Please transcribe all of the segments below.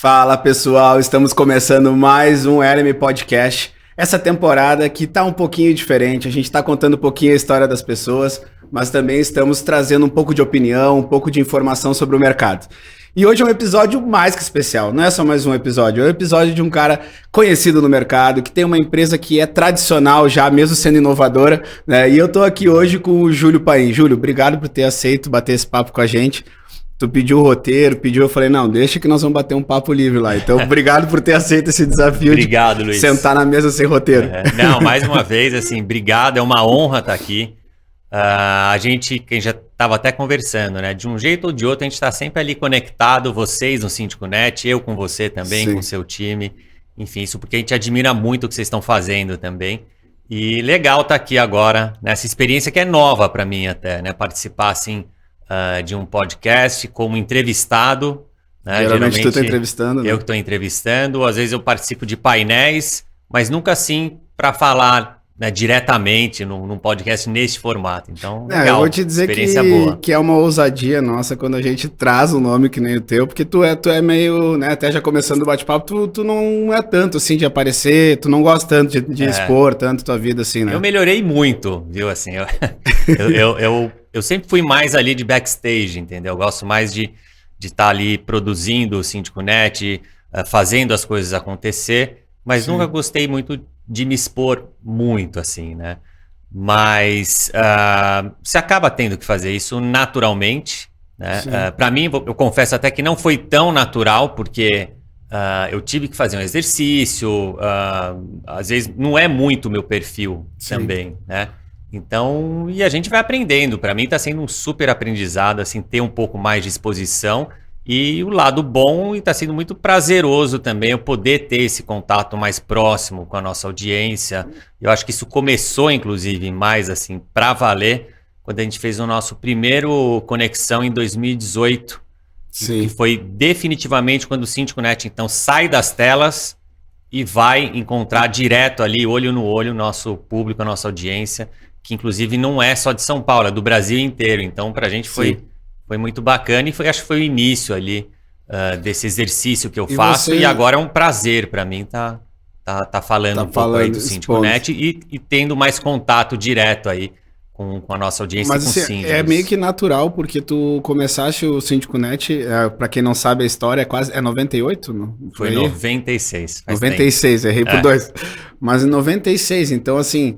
Fala pessoal, estamos começando mais um LM Podcast. Essa temporada que tá um pouquinho diferente, a gente tá contando um pouquinho a história das pessoas, mas também estamos trazendo um pouco de opinião, um pouco de informação sobre o mercado. E hoje é um episódio mais que especial, não é só mais um episódio, é um episódio de um cara conhecido no mercado, que tem uma empresa que é tradicional já, mesmo sendo inovadora, né? E eu tô aqui hoje com o Júlio Paim. Júlio, obrigado por ter aceito bater esse papo com a gente. Tu pediu o roteiro, eu falei, não, deixa que nós vamos bater um papo livre lá. Então, obrigado por ter aceito esse desafio. Obrigado, Luiz. Sentar na mesa sem roteiro. Não, mais uma vez, assim, obrigado, é uma honra estar aqui. A gente já estava até conversando, né? De um jeito ou de outro, a gente está sempre ali conectado, vocês no SíndicoNet, eu com você também, Sim. com o seu time. Enfim, isso porque a gente admira muito o que vocês estão fazendo também. E legal estar aqui agora, nessa experiência que é nova para mim até, né? Participar, assim, de um podcast como entrevistado. Né? Geralmente tu tá entrevistando, né? Eu que estou entrevistando, às vezes eu participo de painéis, mas nunca assim para falar, né, diretamente num podcast nesse formato. Então, legal, eu vou te dizer boa. que é uma ousadia nossa quando a gente traz um nome que nem o teu, porque tu é meio, né, até já começando o bate-papo, tu não é tanto assim de aparecer, tu não gosta tanto de expor tanto tua vida assim, né? Eu melhorei muito, viu, assim, eu sempre fui mais ali de backstage, entendeu? Eu gosto mais de estar ali produzindo o SíndicoNet, fazendo as coisas acontecer, mas nunca gostei muito de me expor muito, assim, né? Mas você acaba tendo que fazer isso naturalmente, né? Para mim, eu confesso até que não foi tão natural, porque eu tive que fazer um exercício, às vezes não é muito o meu perfil também, né? Então, e a gente vai aprendendo. Para mim está sendo um super aprendizado, assim, ter um pouco mais de exposição. E o lado bom, e está sendo muito prazeroso também, eu poder ter esse contato mais próximo com a nossa audiência. Eu acho que isso começou, inclusive, mais assim, para valer, quando a gente fez o nosso primeiro Conexão em 2018. Sim. Que foi definitivamente quando o SíndicoNet, então, sai das telas e vai encontrar direto ali, olho no olho, o nosso público, a nossa audiência, que inclusive não é só de São Paulo, é do Brasil inteiro. Então, para a gente foi muito bacana e acho que foi o início ali desse exercício que eu faço. E agora é um prazer para mim tá falando um pouco aí do SíndicoNet e tendo mais contato direto aí com a nossa audiência. Mas e com assim, síndicos. é meio que natural, porque tu começaste o SíndicoNet, para quem não sabe a história, é 98? Não? Foi 96. 96, errei por 2. Mas em 96, então assim,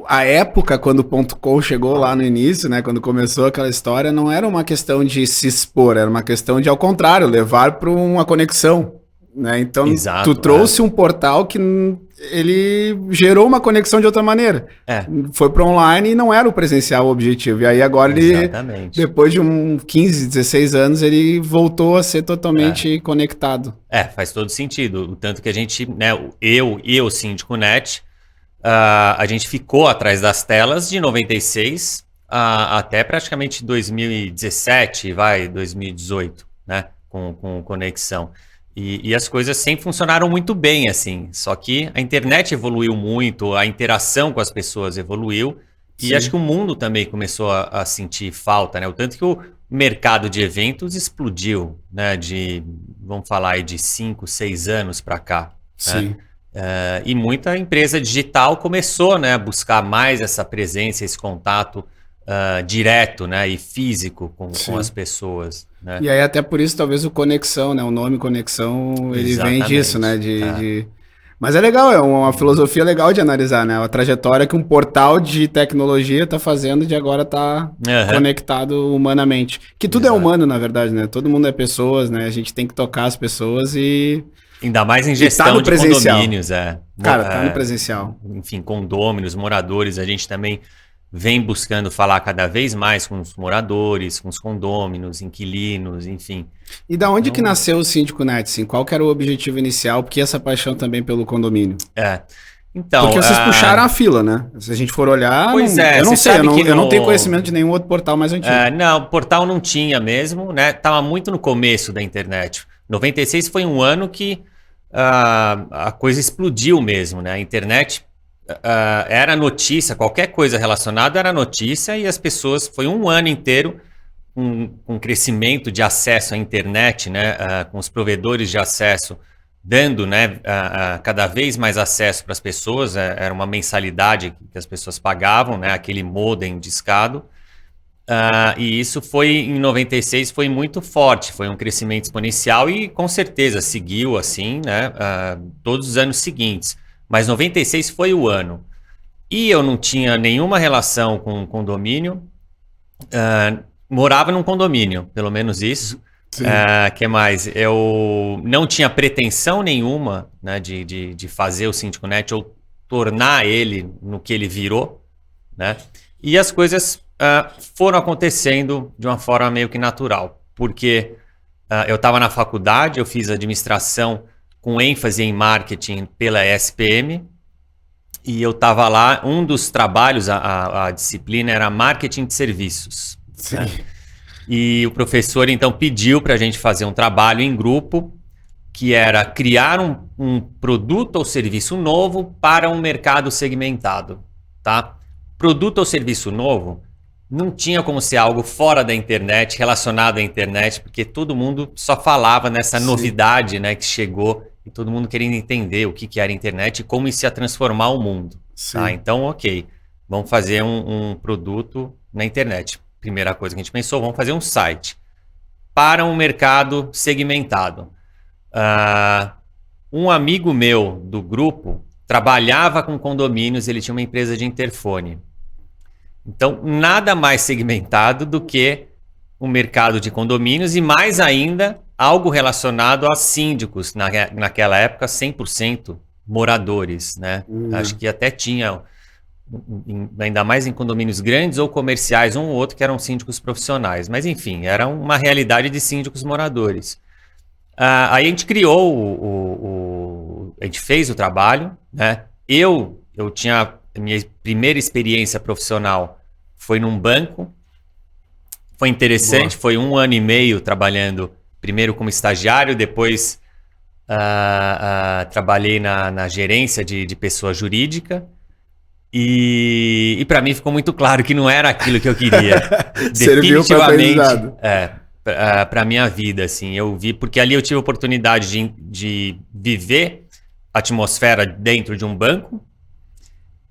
a época quando o .com chegou lá no início, né, quando começou aquela história, não era uma questão de se expor, era uma questão de, ao contrário, levar para uma conexão, né? Então, tu trouxe um portal que ele gerou uma conexão de outra maneira. Foi para online e não era o presencial o objetivo. E aí agora ele, depois de 15, 16 anos, ele voltou a ser totalmente conectado. Faz todo sentido. O tanto que a gente, né, eu e o SíndicoNet, a gente ficou atrás das telas de 96 até praticamente 2017, 2018, né, com conexão. E as coisas sempre funcionaram muito bem, assim. Só que a internet evoluiu muito, a interação com as pessoas evoluiu. E acho que o mundo também começou a sentir falta, né? O tanto que o mercado de eventos explodiu, né? Vamos falar aí de 5, 6 anos para cá. Sim. Né? E muita empresa digital começou, né, a buscar mais essa presença, esse contato direto, né, e físico com as pessoas. Né? E aí até por isso talvez o Conexão, né, o nome Conexão, ele vem disso, né, Mas é legal, é uma filosofia legal de analisar, né, a trajetória que um portal de tecnologia está fazendo de agora estar conectado humanamente. Que tudo é humano, na verdade, né, todo mundo é pessoas, né, a gente tem que tocar as pessoas e... Ainda mais em gestão de condomínios. Cara, tá no presencial. Enfim, condôminos, moradores, a gente também vem buscando falar cada vez mais com os moradores, com os condôminos, inquilinos, enfim. E da onde que nasceu o SíndicoNet, assim? Qual que era o objetivo inicial? Porque essa paixão também pelo condomínio? Então, porque vocês puxaram a fila, né? Se a gente for olhar, eu não sei, eu não tenho conhecimento de nenhum outro portal mais antigo. Não, portal não tinha mesmo, né? Tava muito no começo da internet. 96 foi um ano que a coisa explodiu mesmo, né? A internet era notícia, qualquer coisa relacionada era notícia e as pessoas, foi um ano inteiro com o crescimento de acesso à internet, né, com os provedores de acesso dando, né, cada vez mais acesso para as pessoas, era uma mensalidade que as pessoas pagavam, né, aquele modem discado, e isso em 96 foi muito forte, foi um crescimento exponencial e com certeza seguiu assim, né, todos os anos seguintes, mas 96 foi o ano. E eu não tinha nenhuma relação com condomínio, morava num condomínio, pelo menos isso. Que mais? Eu não tinha pretensão nenhuma, né, de fazer o SíndicoNet ou tornar ele no que ele virou, né? E as coisas foram acontecendo de uma forma meio que natural, porque eu estava na faculdade, eu fiz administração com ênfase em marketing pela ESPM, e eu estava lá, um dos trabalhos, a disciplina era marketing de serviços. Sim. Né? E o professor, então, pediu para a gente fazer um trabalho em grupo, que era criar um produto ou serviço novo para um mercado segmentado. Tá? Produto ou serviço novo não tinha como ser algo fora da internet, relacionado à internet, porque todo mundo só falava nessa novidade, né, que chegou, e todo mundo querendo entender o que era a internet e como isso ia transformar o mundo. Tá? Então, ok, vamos fazer um produto na internet. Primeira coisa que a gente pensou, vamos fazer um site para um mercado segmentado. Um amigo meu do grupo trabalhava com condomínios, ele tinha uma empresa de interfone. Então, nada mais segmentado do que o mercado de condomínios e mais ainda algo relacionado a síndicos, naquela época 100% moradores, né? Acho que até tinha, ainda mais em condomínios grandes ou comerciais, um ou outro que eram síndicos profissionais. Mas enfim, era uma realidade de síndicos moradores. Aí a gente criou, a gente fez o trabalho, né? Eu tinha, a minha primeira experiência profissional foi num banco, foi interessante, foi 1 ano e meio trabalhando, primeiro como estagiário, depois trabalhei na gerência de pessoa jurídica, e para mim ficou muito claro que não era aquilo que eu queria. Definitivamente, para minha vida, assim, eu vi, porque ali eu tive a oportunidade de viver a atmosfera dentro de um banco,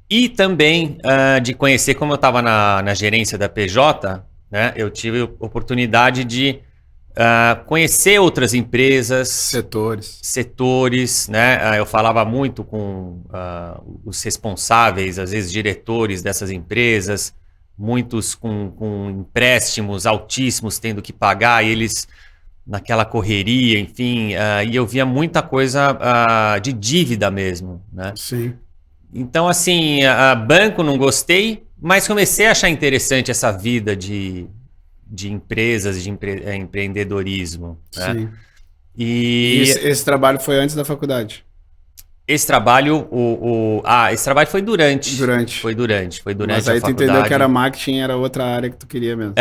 e também de conhecer, como eu estava na gerência da PJ, né, eu tive a oportunidade de conhecer outras empresas, setores, né? Eu falava muito com os responsáveis, às vezes diretores dessas empresas, muitos com empréstimos altíssimos tendo que pagar, e eles naquela correria, enfim, e eu via muita coisa de dívida mesmo, né? Sim. Então, assim, banco não gostei, mas comecei a achar interessante essa vida de empresas, de empreendedorismo. Né? Sim. E esse trabalho foi antes da faculdade? Esse trabalho, esse trabalho foi durante. Foi durante Mas aí tu entendeu que era marketing, era outra área que tu queria mesmo.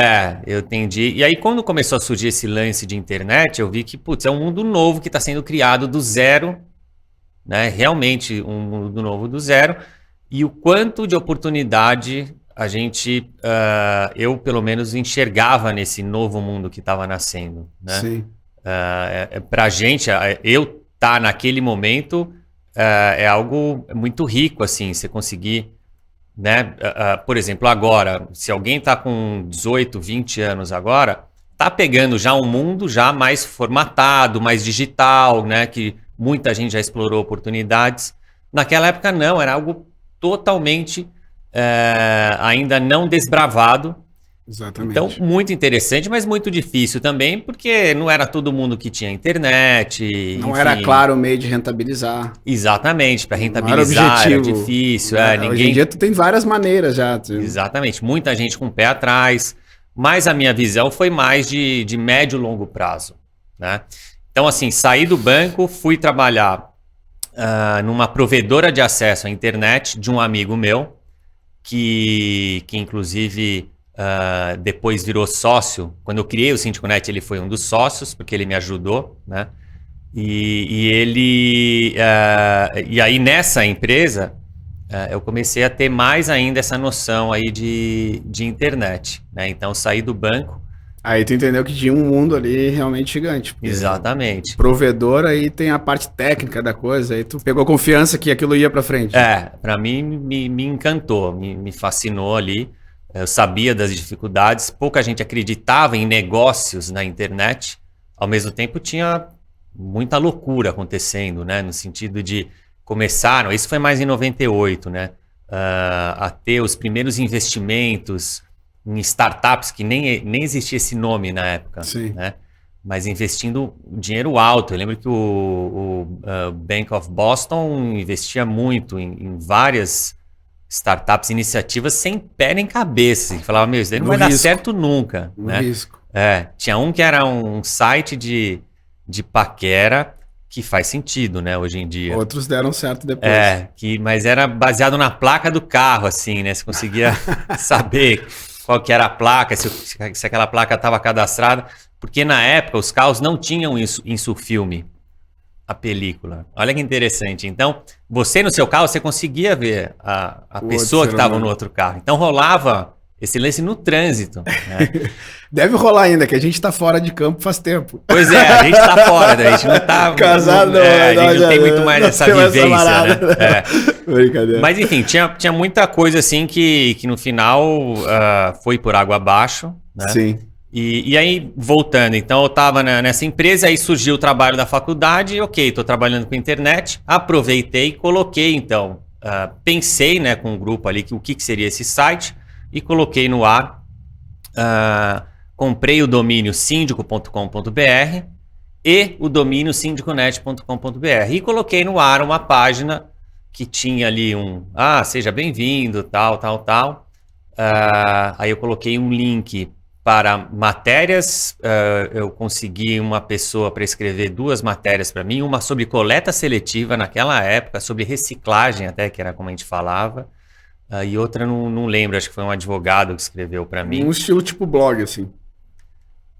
Eu entendi. E aí, quando começou a surgir esse lance de internet, eu vi que, putz, é um mundo novo que está sendo criado do zero, né? Realmente um mundo novo do zero. E o quanto de oportunidade a gente, eu pelo menos enxergava nesse novo mundo que estava nascendo, né? Sim. Pra gente, eu estar naquele momento é algo muito rico, assim, você conseguir, né? Por exemplo, agora, se alguém está com 18, 20 anos agora, tá pegando já um mundo já mais formatado, mais digital, né? Que muita gente já explorou oportunidades. Naquela época não, era algo totalmente ainda não desbravado. Exatamente. Então, muito interessante, mas muito difícil também, porque não era todo mundo que tinha internet. Não era claro o meio de rentabilizar. Exatamente, para rentabilizar era difícil. Hoje em dia tu tem várias maneiras já. Exatamente, muita gente com o pé atrás, mas a minha visão foi mais de médio e longo prazo, né? Então, assim, saí do banco, fui trabalhar numa provedora de acesso à internet de um amigo meu, que inclusive depois virou sócio. Quando eu criei o SíndicoNet, ele foi um dos sócios, porque ele me ajudou, né? E aí nessa empresa eu comecei a ter mais ainda essa noção aí de internet, né? Então saí do banco. Aí tu entendeu que tinha um mundo ali realmente gigante. Exatamente. Provedor, aí tem a parte técnica da coisa, aí tu pegou confiança que aquilo ia pra frente. Para mim me encantou, me fascinou ali. Eu sabia das dificuldades, pouca gente acreditava em negócios na internet, ao mesmo tempo tinha muita loucura acontecendo, né? No sentido de começaram, isso foi mais em 98, né? A ter os primeiros investimentos em startups, que nem existia esse nome na época, Sim. né? Mas investindo dinheiro alto. Eu lembro que o Bank of Boston investia muito em várias startups, iniciativas sem pé nem cabeça. E falava, meu, isso daí não vai dar certo nunca. Né? Risco. Tinha um que era um site de paquera que faz sentido, né, hoje em dia. Outros deram certo depois. Mas era baseado na placa do carro, assim, né? Você conseguia saber qual que era a placa, se aquela placa estava cadastrada, porque na época os carros não tinham isso filme, a película. Olha que interessante. Então, você no seu carro, você conseguia ver a pessoa que estava no outro carro. Então rolava esse lance no trânsito. Né? Deve rolar ainda, que a gente tá fora de campo faz tempo. Pois é, a gente tá fora, a gente não tá... Casado, a gente não tem muito mais essa vivência, né? Brincadeira. Mas enfim, tinha muita coisa assim que no final foi por água abaixo, né? Sim. E aí, voltando, então eu estava nessa empresa, aí surgiu o trabalho da faculdade, ok, estou trabalhando com internet, aproveitei, coloquei então, pensei, né, com um grupo ali o que seria esse site e coloquei no ar, comprei o domínio sindico.com.br e o domínio sindiconet.com.br e coloquei no ar uma página que tinha ali seja bem-vindo, tal. Aí eu coloquei um link para matérias, eu consegui uma pessoa para escrever 2 matérias para mim, uma sobre coleta seletiva naquela época, sobre reciclagem até, que era como a gente falava, e outra não lembro, acho que foi um advogado que escreveu para mim. Um estilo tipo blog, assim.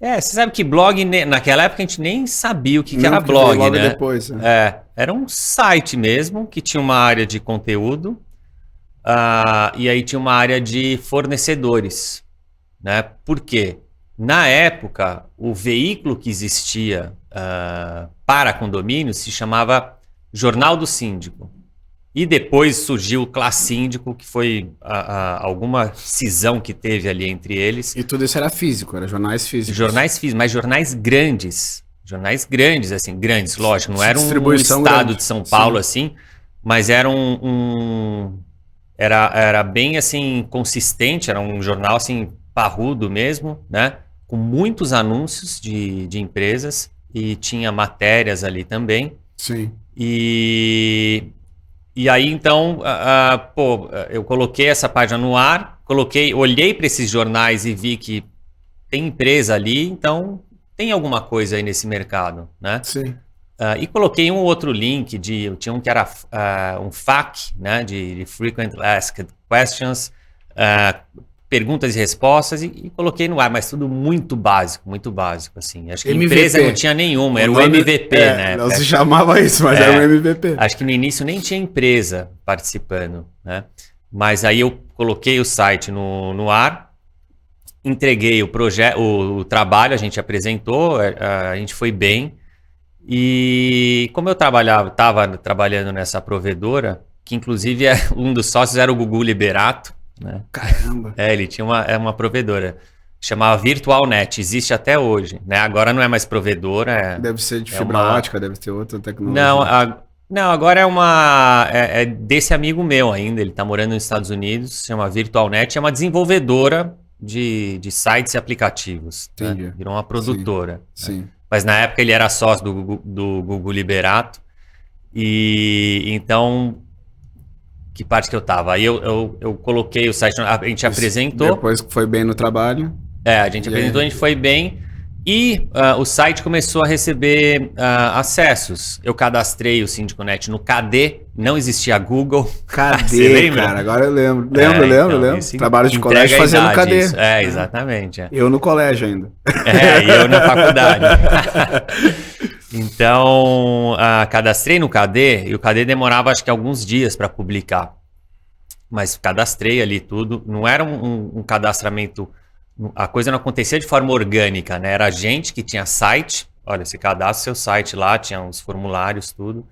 Você sabe que blog, naquela época a gente nem sabia o que era blog, logo né? Depois, né? Era um site mesmo, que tinha uma área de conteúdo, e aí tinha uma área de fornecedores. Né? Por quê? Na época, o veículo que existia para condomínios se chamava Jornal do Síndico. E depois surgiu o Classíndico, que foi alguma cisão que teve ali entre eles. E tudo isso era físico, era jornais físicos. Jornais físicos, mas jornais grandes. Jornais grandes, assim, grandes, lógico. Não era um estado grande. De São Paulo, sim, assim, mas era era bem, assim, consistente, era um jornal, assim, parrudo mesmo, né? Com muitos anúncios de empresas e tinha matérias ali também. Sim. E aí, então, eu coloquei essa página no ar, olhei para esses jornais e vi que tem empresa ali, então tem alguma coisa aí nesse mercado, né? Sim. E coloquei um outro link, tinha um que era um FAQ, né? De Frequent Asked Questions, perguntas e respostas, e coloquei no ar, mas tudo muito básico, assim. Acho que MVP. Empresa não tinha nenhuma, era o MVP, né? Não se chamava isso, mas era um MVP. Acho que no início nem tinha empresa participando, né? Mas aí eu coloquei o site no ar, entreguei o trabalho, a gente apresentou, a gente foi bem, e como eu estava trabalhando nessa provedora, que inclusive um dos sócios era o Gugu Liberato, né? Caramba. Ele tinha uma provedora, chamava VirtualNet, existe até hoje, né? Agora não é mais provedora. Deve ser de fibra ótica, deve ter outra tecnologia. Não, agora é desse amigo meu ainda, ele está morando nos Estados Unidos, se chama VirtualNet, é uma desenvolvedora de sites e aplicativos. Entendi. Né? Virou uma produtora. Sim. Né? Mas na época ele era sócio do Gugu Liberato, e então... Que parte que eu tava? Aí eu coloquei o site, a gente apresentou. Depois que foi bem no trabalho. A gente apresentou, a gente foi bem. E o site começou a receber acessos. Eu cadastrei o SíndicoNet no KD, não existia Google. KD, cara, agora eu lembro. Lembro. Trabalho de colégio fazendo KD. Isso. Exatamente. Eu no colégio ainda. E eu na faculdade. Então, cadastrei no KD, e o KD demorava acho que alguns dias para publicar. Mas cadastrei ali tudo. Não era um cadastramento a coisa não acontecia de forma orgânica, né? Era a gente que tinha site, olha, você cadastra seu site lá, tinha os formulários, tudo.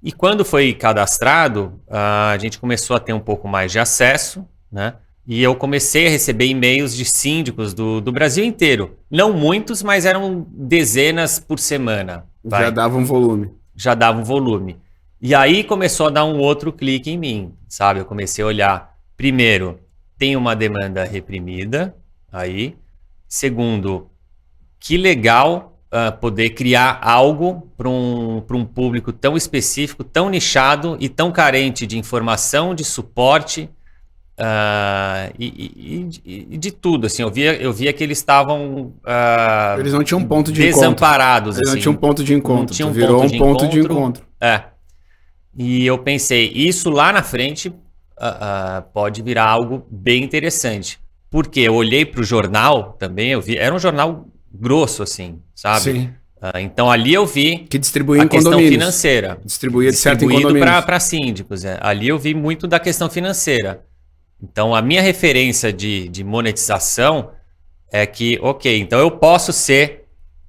E quando foi cadastrado, a gente começou a ter um pouco mais de acesso, né? E eu comecei a receber e-mails de síndicos do Brasil inteiro. Não muitos, mas eram dezenas por semana. Já dava um volume. Já dava um volume. E aí começou a dar um outro clique em mim, sabe? Eu comecei a olhar, primeiro, tem uma demanda reprimida aí. Segundo, que legal poder criar algo para um público tão específico, tão nichado e tão carente de informação, de suporte e de tudo. Assim, eu via que eles estavam eles não tinham ponto de desamparados. Eles assim, não tinham ponto de encontro. Tinha Virou um ponto de encontro. E eu pensei, isso lá na frente pode virar algo bem interessante. Porque eu olhei para o jornal também, eu vi, era um jornal grosso, assim, sabe? Sim. Então ali eu vi que distribuía a questão financeira. Distribuía de certo em condomínios. Para síndicos. Ali eu vi muito da questão financeira. Então a minha referência de monetização é que, ok, então eu posso ser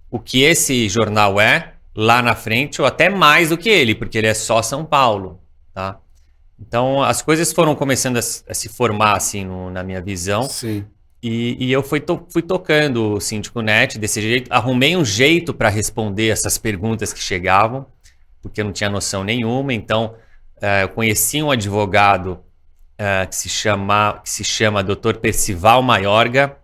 o que esse jornal é lá na frente, ou até mais do que ele, porque ele é só São Paulo, tá? Então as coisas foram começando a se formar assim na minha visão. Sim. E eu fui tocando o Síndico.net desse jeito, arrumei um jeito para responder essas perguntas que chegavam, porque eu não tinha noção nenhuma. Então eu conheci um advogado que se chama Dr. Percival Maiorga,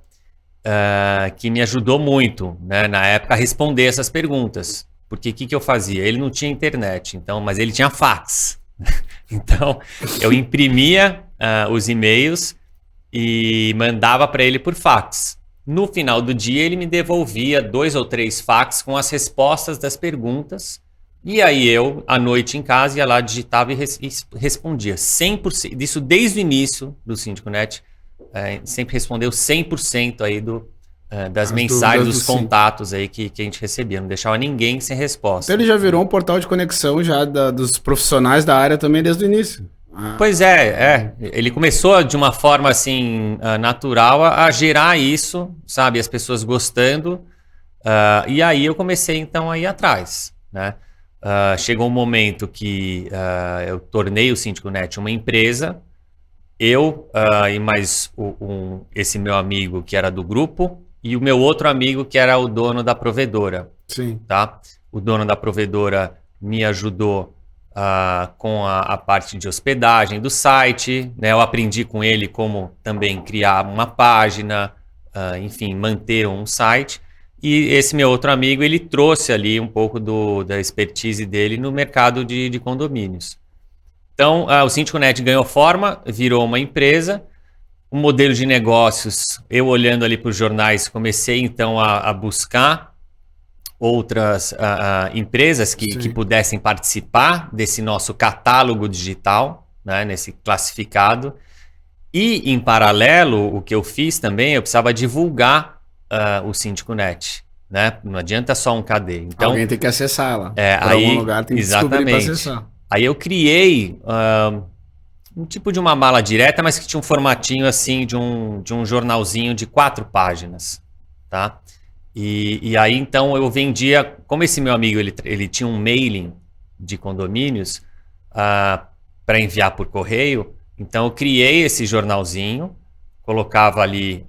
que me ajudou muito, né, na época a responder essas perguntas. Porque o que eu fazia? Ele não tinha internet, mas ele tinha fax. Então, eu imprimia os e-mails e mandava para ele por fax. No final do dia, ele me devolvia 2 ou 3 fax com as respostas das perguntas. E aí eu, à noite em casa, ia lá, digitava e respondia 100%. Isso desde o início do Síndico.net, sempre respondeu 100% aí das mensagens, dos contatos aí que a gente recebia. Não deixava ninguém sem resposta. Então ele já virou um portal de conexão já dos profissionais da área também desde o início. Pois ele começou de uma forma assim natural a gerar isso, sabe, as pessoas gostando, e aí eu comecei então a ir atrás, né? Chegou um momento que eu tornei o Síndico.net uma empresa, eu e mais esse meu amigo que era do grupo e o meu outro amigo que era o dono da provedora. Sim. Tá? O dono da provedora me ajudou com a parte de hospedagem do site, né? Eu aprendi com ele como também criar uma página, enfim, manter um site. E esse meu outro amigo, ele trouxe ali um pouco da expertise dele no mercado de condomínios. Então, o Síndico.net ganhou forma, virou uma empresa. O modelo de negócios, eu olhando ali para os jornais, comecei então a buscar outras empresas que pudessem participar desse nosso catálogo digital, né, nesse classificado. E, em paralelo, o que eu fiz também, eu precisava divulgar o Síndico.net. Né? Não adianta só um KD. Então, alguém tem que acessar ela. Por algum lugar tem que descobrir para acessar. Aí eu criei um tipo de uma mala direta, mas que tinha um formatinho assim de um jornalzinho de 4 páginas, tá? E aí então eu vendia, como esse meu amigo ele tinha um mailing de condomínios para enviar por correio, então eu criei esse jornalzinho, colocava ali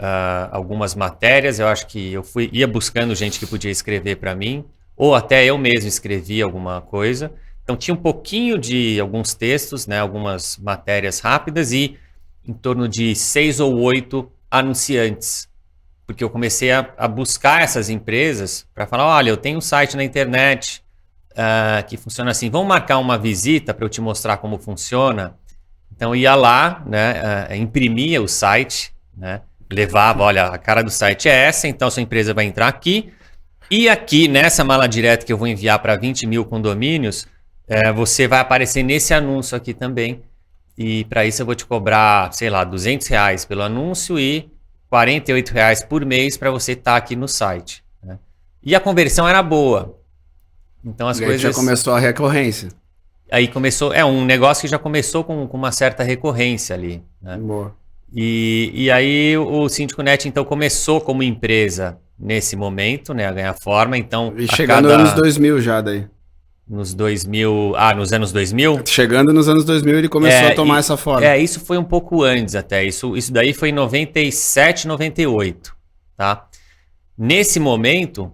algumas matérias, eu acho que ia buscando gente que podia escrever para mim, ou até eu mesmo escrevia alguma coisa. Então tinha um pouquinho de alguns textos, né, algumas matérias rápidas e em torno de 6 ou 8 anunciantes. Porque eu comecei a buscar essas empresas para falar, olha, eu tenho um site na internet que funciona assim, vamos marcar uma visita para eu te mostrar como funciona. Então ia lá, né, imprimia o site, né, levava, olha, a cara do site é essa, então sua empresa vai entrar aqui. E aqui, nessa mala direta que eu vou enviar para 20 mil condomínios, você vai aparecer nesse anúncio aqui também. E para isso eu vou te cobrar, sei lá, R$200 pelo anúncio e R$48 por mês para você estar aqui no site. Né? E a conversão era boa. Então as coisas... já começou a recorrência. Aí começou... um negócio que já começou com uma certa recorrência ali. Né? Boa. E aí o Síndico Net, então, começou como empresa nesse momento, né, a ganhar forma. Então, E chegando nos anos 2000 já daí. Nos 2000... nos anos 2000? Chegando nos anos 2000 ele começou a tomar essa forma. Isso foi um pouco antes até. Isso daí foi em 97, 98, tá? Nesse momento,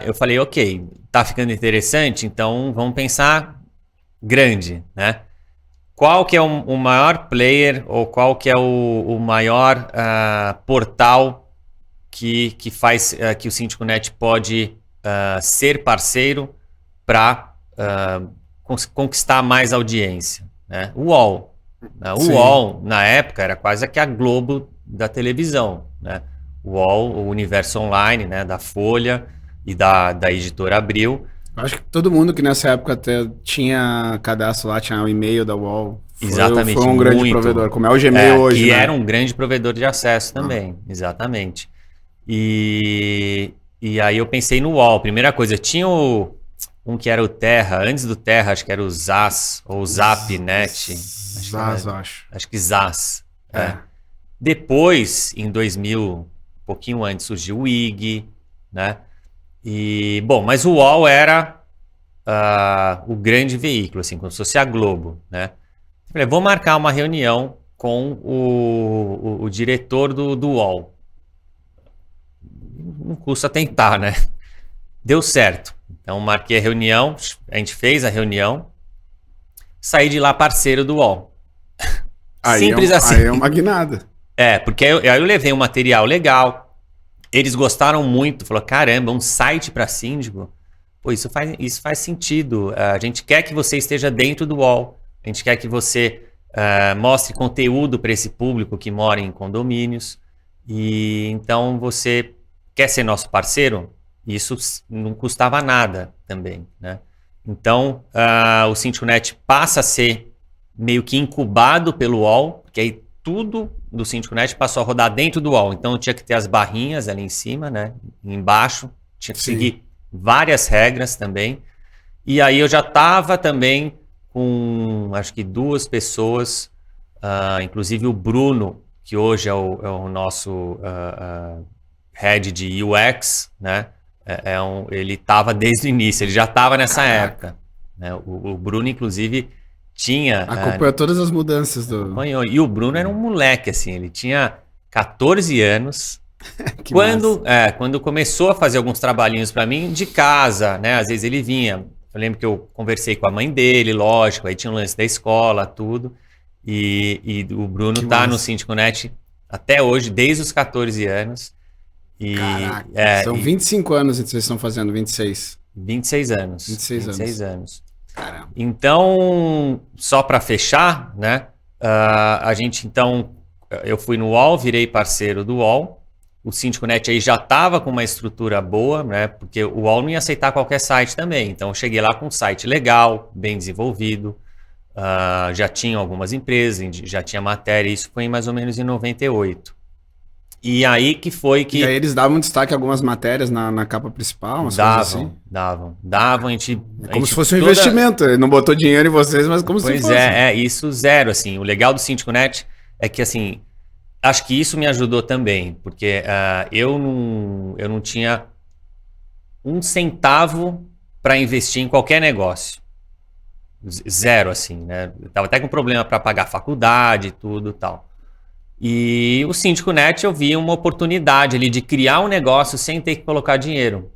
eu falei, ok, tá ficando interessante, então vamos pensar grande, né? Qual que é o maior player ou qual que é o maior portal que faz que o Síndico Net pode ser parceiro para conquistar mais audiência, né? O UOL. O UOL, na época, era quase que a Globo da televisão, né? O UOL, o Universo Online, né, da Folha e da Editora Abril. Acho que todo mundo que nessa época até tinha cadastro lá, tinha o e-mail da UOL. Exatamente. Foi um grande provedor, como é o Gmail hoje, que né? era um grande provedor de acesso também, exatamente. E aí eu pensei no UOL. Primeira coisa, tinha um que era o Terra, antes do Terra, acho que era o ZAS, ou ZapNet. ZAS, acho. Acho que ZAS. Depois, em 2000, um pouquinho antes, surgiu o IG, né? Mas o UOL era o grande veículo, assim, como se fosse a Globo, né? Eu falei, vou marcar uma reunião com o diretor do UOL. Não custa tentar, né? Deu certo. Então, marquei a reunião, a gente fez a reunião, saí de lá parceiro do UOL. Simples assim. Aí é uma guinada. Porque aí eu levei um material legal, eles gostaram muito, falou, caramba, um site para síndico? Pô, isso faz sentido. A gente quer que você esteja dentro do UOL, a gente quer que você mostre conteúdo para esse público que mora em condomínios, e então você quer ser nosso parceiro? Isso não custava nada também, né? Então, o Síndico Net passa a ser meio que incubado pelo UOL, porque aí tudo do Síndico Net passou a rodar dentro do UOL. Então, tinha que ter as barrinhas ali em cima, né? Embaixo, tinha que seguir várias regras também. E aí eu já estava também com, acho que 2 pessoas, inclusive o Bruno, que hoje é o nosso head de UX, né? Ele estava desde o início, ele já estava nessa época, né? O Bruno, inclusive, tinha... Acompanhou todas as mudanças do... Acompanhou. E o Bruno era um moleque, assim, ele tinha 14 anos. Quando começou a fazer alguns trabalhinhos para mim de casa, né? Às vezes ele vinha. Eu lembro que eu conversei com a mãe dele, lógico, aí tinha um lance da escola, tudo. E o Bruno tá no Síndico Net até hoje, desde os 14 anos. Caraca, são 25 anos que vocês estão fazendo, 26. 26 anos. 26 anos. Caramba. Então, só para fechar, né? A gente, então, eu fui no UOL, virei parceiro do UOL. O Síndico Net aí já estava com uma estrutura boa, né? Porque o UOL não ia aceitar qualquer site também. Então, eu cheguei lá com um site legal, bem desenvolvido. Já tinha algumas empresas, já tinha matéria. Isso foi mais ou menos em 98. E aí que foi que... E aí eles davam destaque a algumas matérias na capa principal, umas coisas assim? Davam. A gente... Como se fosse um investimento. Ele não botou dinheiro em vocês, mas como se fosse. Pois isso zero, assim. O legal do Síndico Net é que, assim, acho que isso me ajudou também, porque eu não tinha um centavo para investir em qualquer negócio. Zero, assim, né? Eu tava até com problema para pagar faculdade e tudo e tal. E o Síndico Net eu vi uma oportunidade ali de criar um negócio sem ter que colocar dinheiro.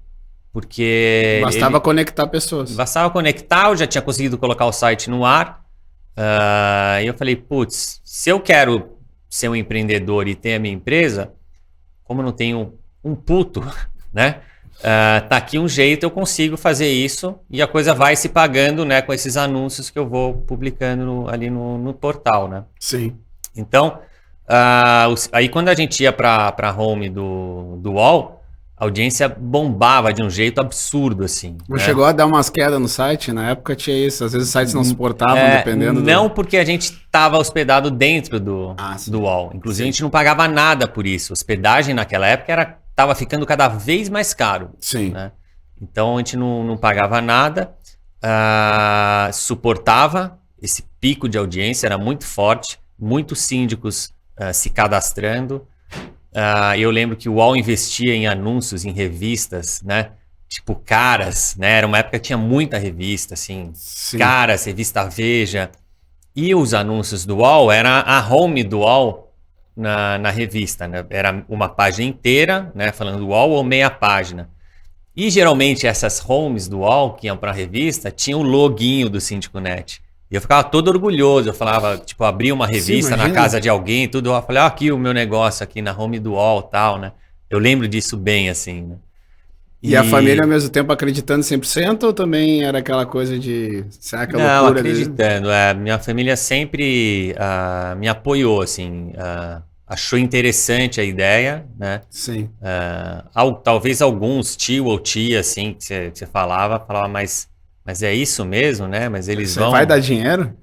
Porque... Bastava conectar pessoas. Bastava conectar, eu já tinha conseguido colocar o site no ar. E eu falei, putz, se eu quero ser um empreendedor e ter a minha empresa, como eu não tenho um puto, né? Tá aqui um jeito, eu consigo fazer isso e a coisa vai se pagando, né? Com esses anúncios que eu vou publicando ali no portal, né? Sim. Então... aí quando a gente ia para a home do UOL, a audiência bombava de um jeito absurdo, assim. Não chegou a dar umas quedas no site? Na época tinha isso, às vezes os sites não suportavam, dependendo Não, porque a gente estava hospedado dentro do UOL. Inclusive, a gente não pagava nada por isso. Hospedagem naquela época estava ficando cada vez mais caro. Sim. Né? Então, a gente não pagava nada, suportava esse pico de audiência, era muito forte. muitos síndicos se cadastrando. Eu lembro que o UOL investia em anúncios em revistas, né? Tipo Caras, né? Era uma época que tinha muita revista, assim. Sim. Caras, revista Veja. E os anúncios do UOL, era a home do UOL na revista, né? Era uma página inteira, né? Falando do UOL ou meia página. E geralmente essas homes do UOL que iam para a revista tinham o loginho do Síndico Net. E eu ficava todo orgulhoso. Eu falava, tipo, abria uma revista na casa de alguém, tudo. Eu falei, aqui o meu negócio aqui na home do UOL e tal, né? Eu lembro disso bem, assim, né? E a família ao mesmo tempo acreditando 100% ou também era aquela coisa de... Será que é loucura? Não, acreditando. Minha família sempre me apoiou, assim. Achou interessante a ideia, né? Sim. Talvez alguns tio ou tia, assim, que você falava, mas é isso mesmo, né? Mas eles Você vai dar dinheiro?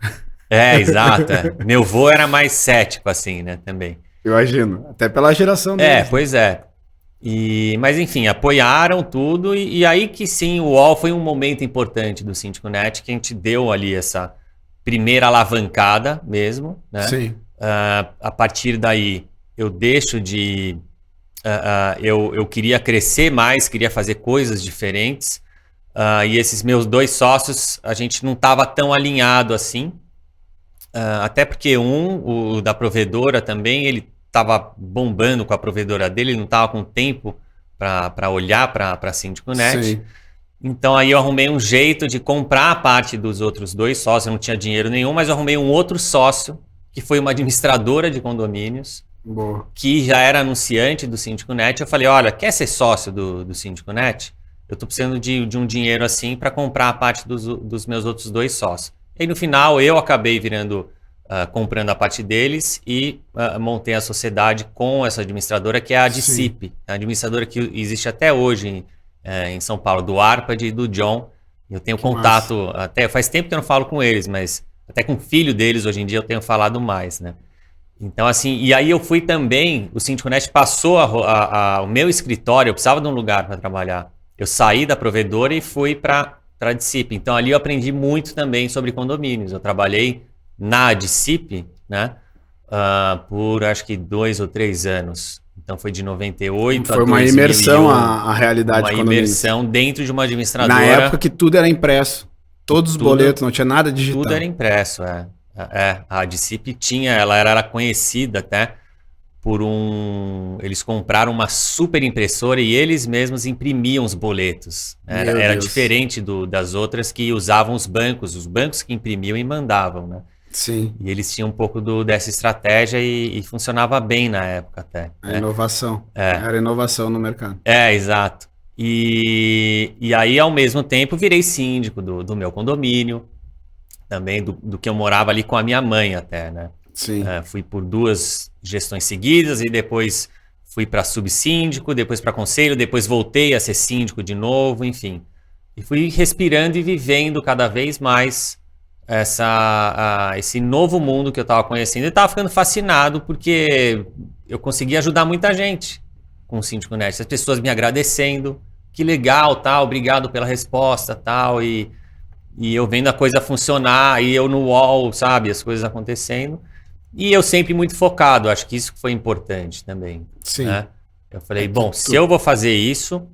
Exato. Meu avô era mais cético, assim, né? Também. Imagino. Até pela geração dele. Pois é. Mas enfim, apoiaram tudo e aí que sim, o UOL foi um momento importante do Síndico Net, que a gente deu ali essa primeira alavancada mesmo, né? Sim. A partir daí, eu deixo de... eu queria crescer mais, queria fazer coisas diferentes, e esses meus 2 sócios, a gente não estava tão alinhado assim, até porque o da provedora também, ele estava bombando com a provedora dele, ele não estava com tempo para olhar para Síndico Net. Sim. Então aí eu arrumei um jeito de comprar a parte dos outros 2 sócios, eu não tinha dinheiro nenhum, mas eu arrumei um outro sócio, que foi uma administradora de condomínios, Boa. que já era anunciante do Síndico Net. Eu falei, olha, quer ser sócio do Síndico Net? Eu estou precisando de um dinheiro assim para comprar a parte dos meus outros 2 sócios. E no final eu acabei comprando a parte deles e montei a sociedade com essa administradora, que é a DCIP, a administradora que existe até hoje em São Paulo, do Arpad e do John. Eu tenho contato, até faz tempo que eu não falo com eles, mas até com o filho deles hoje em dia eu tenho falado mais, né? Então assim, e aí eu fui também, o Síndico Net passou o meu escritório, eu precisava de um lugar para trabalhar. Eu saí da provedora e fui para a DCIP. Então ali eu aprendi muito também sobre condomínios. Eu trabalhei na DCIP, né, por acho que 2 ou 3 anos. Então foi de 98 foi a 2001. Foi uma imersão à realidade. Uma imersão dentro de uma administradora. Na época que tudo era impresso. Todos os boletos, não tinha nada digital. Tudo era impresso, a DCIP ela era conhecida até por eles compraram uma super impressora e eles mesmos imprimiam os boletos. Era diferente das outras que usavam os bancos que imprimiam e mandavam, né? Sim. E eles tinham um pouco dessa estratégia e funcionava bem na época até. Inovação. Era inovação no mercado. Exato. E aí, ao mesmo tempo, virei síndico do meu condomínio, também do que eu morava ali com a minha mãe até, né? Sim. Fui por 2 gestões seguidas e depois fui para subsíndico, depois para conselho, depois voltei a ser síndico de novo, enfim. E fui respirando e vivendo cada vez mais esse novo mundo que eu estava conhecendo. E estava ficando fascinado porque eu consegui ajudar muita gente com o Síndico Net. As pessoas me agradecendo, que legal, tal, obrigado pela resposta, tal, e eu vendo a coisa funcionar, e eu no UOL, sabe, as coisas acontecendo. E eu sempre muito focado, acho que isso foi importante também. Sim. Né? Eu falei, se eu vou fazer isso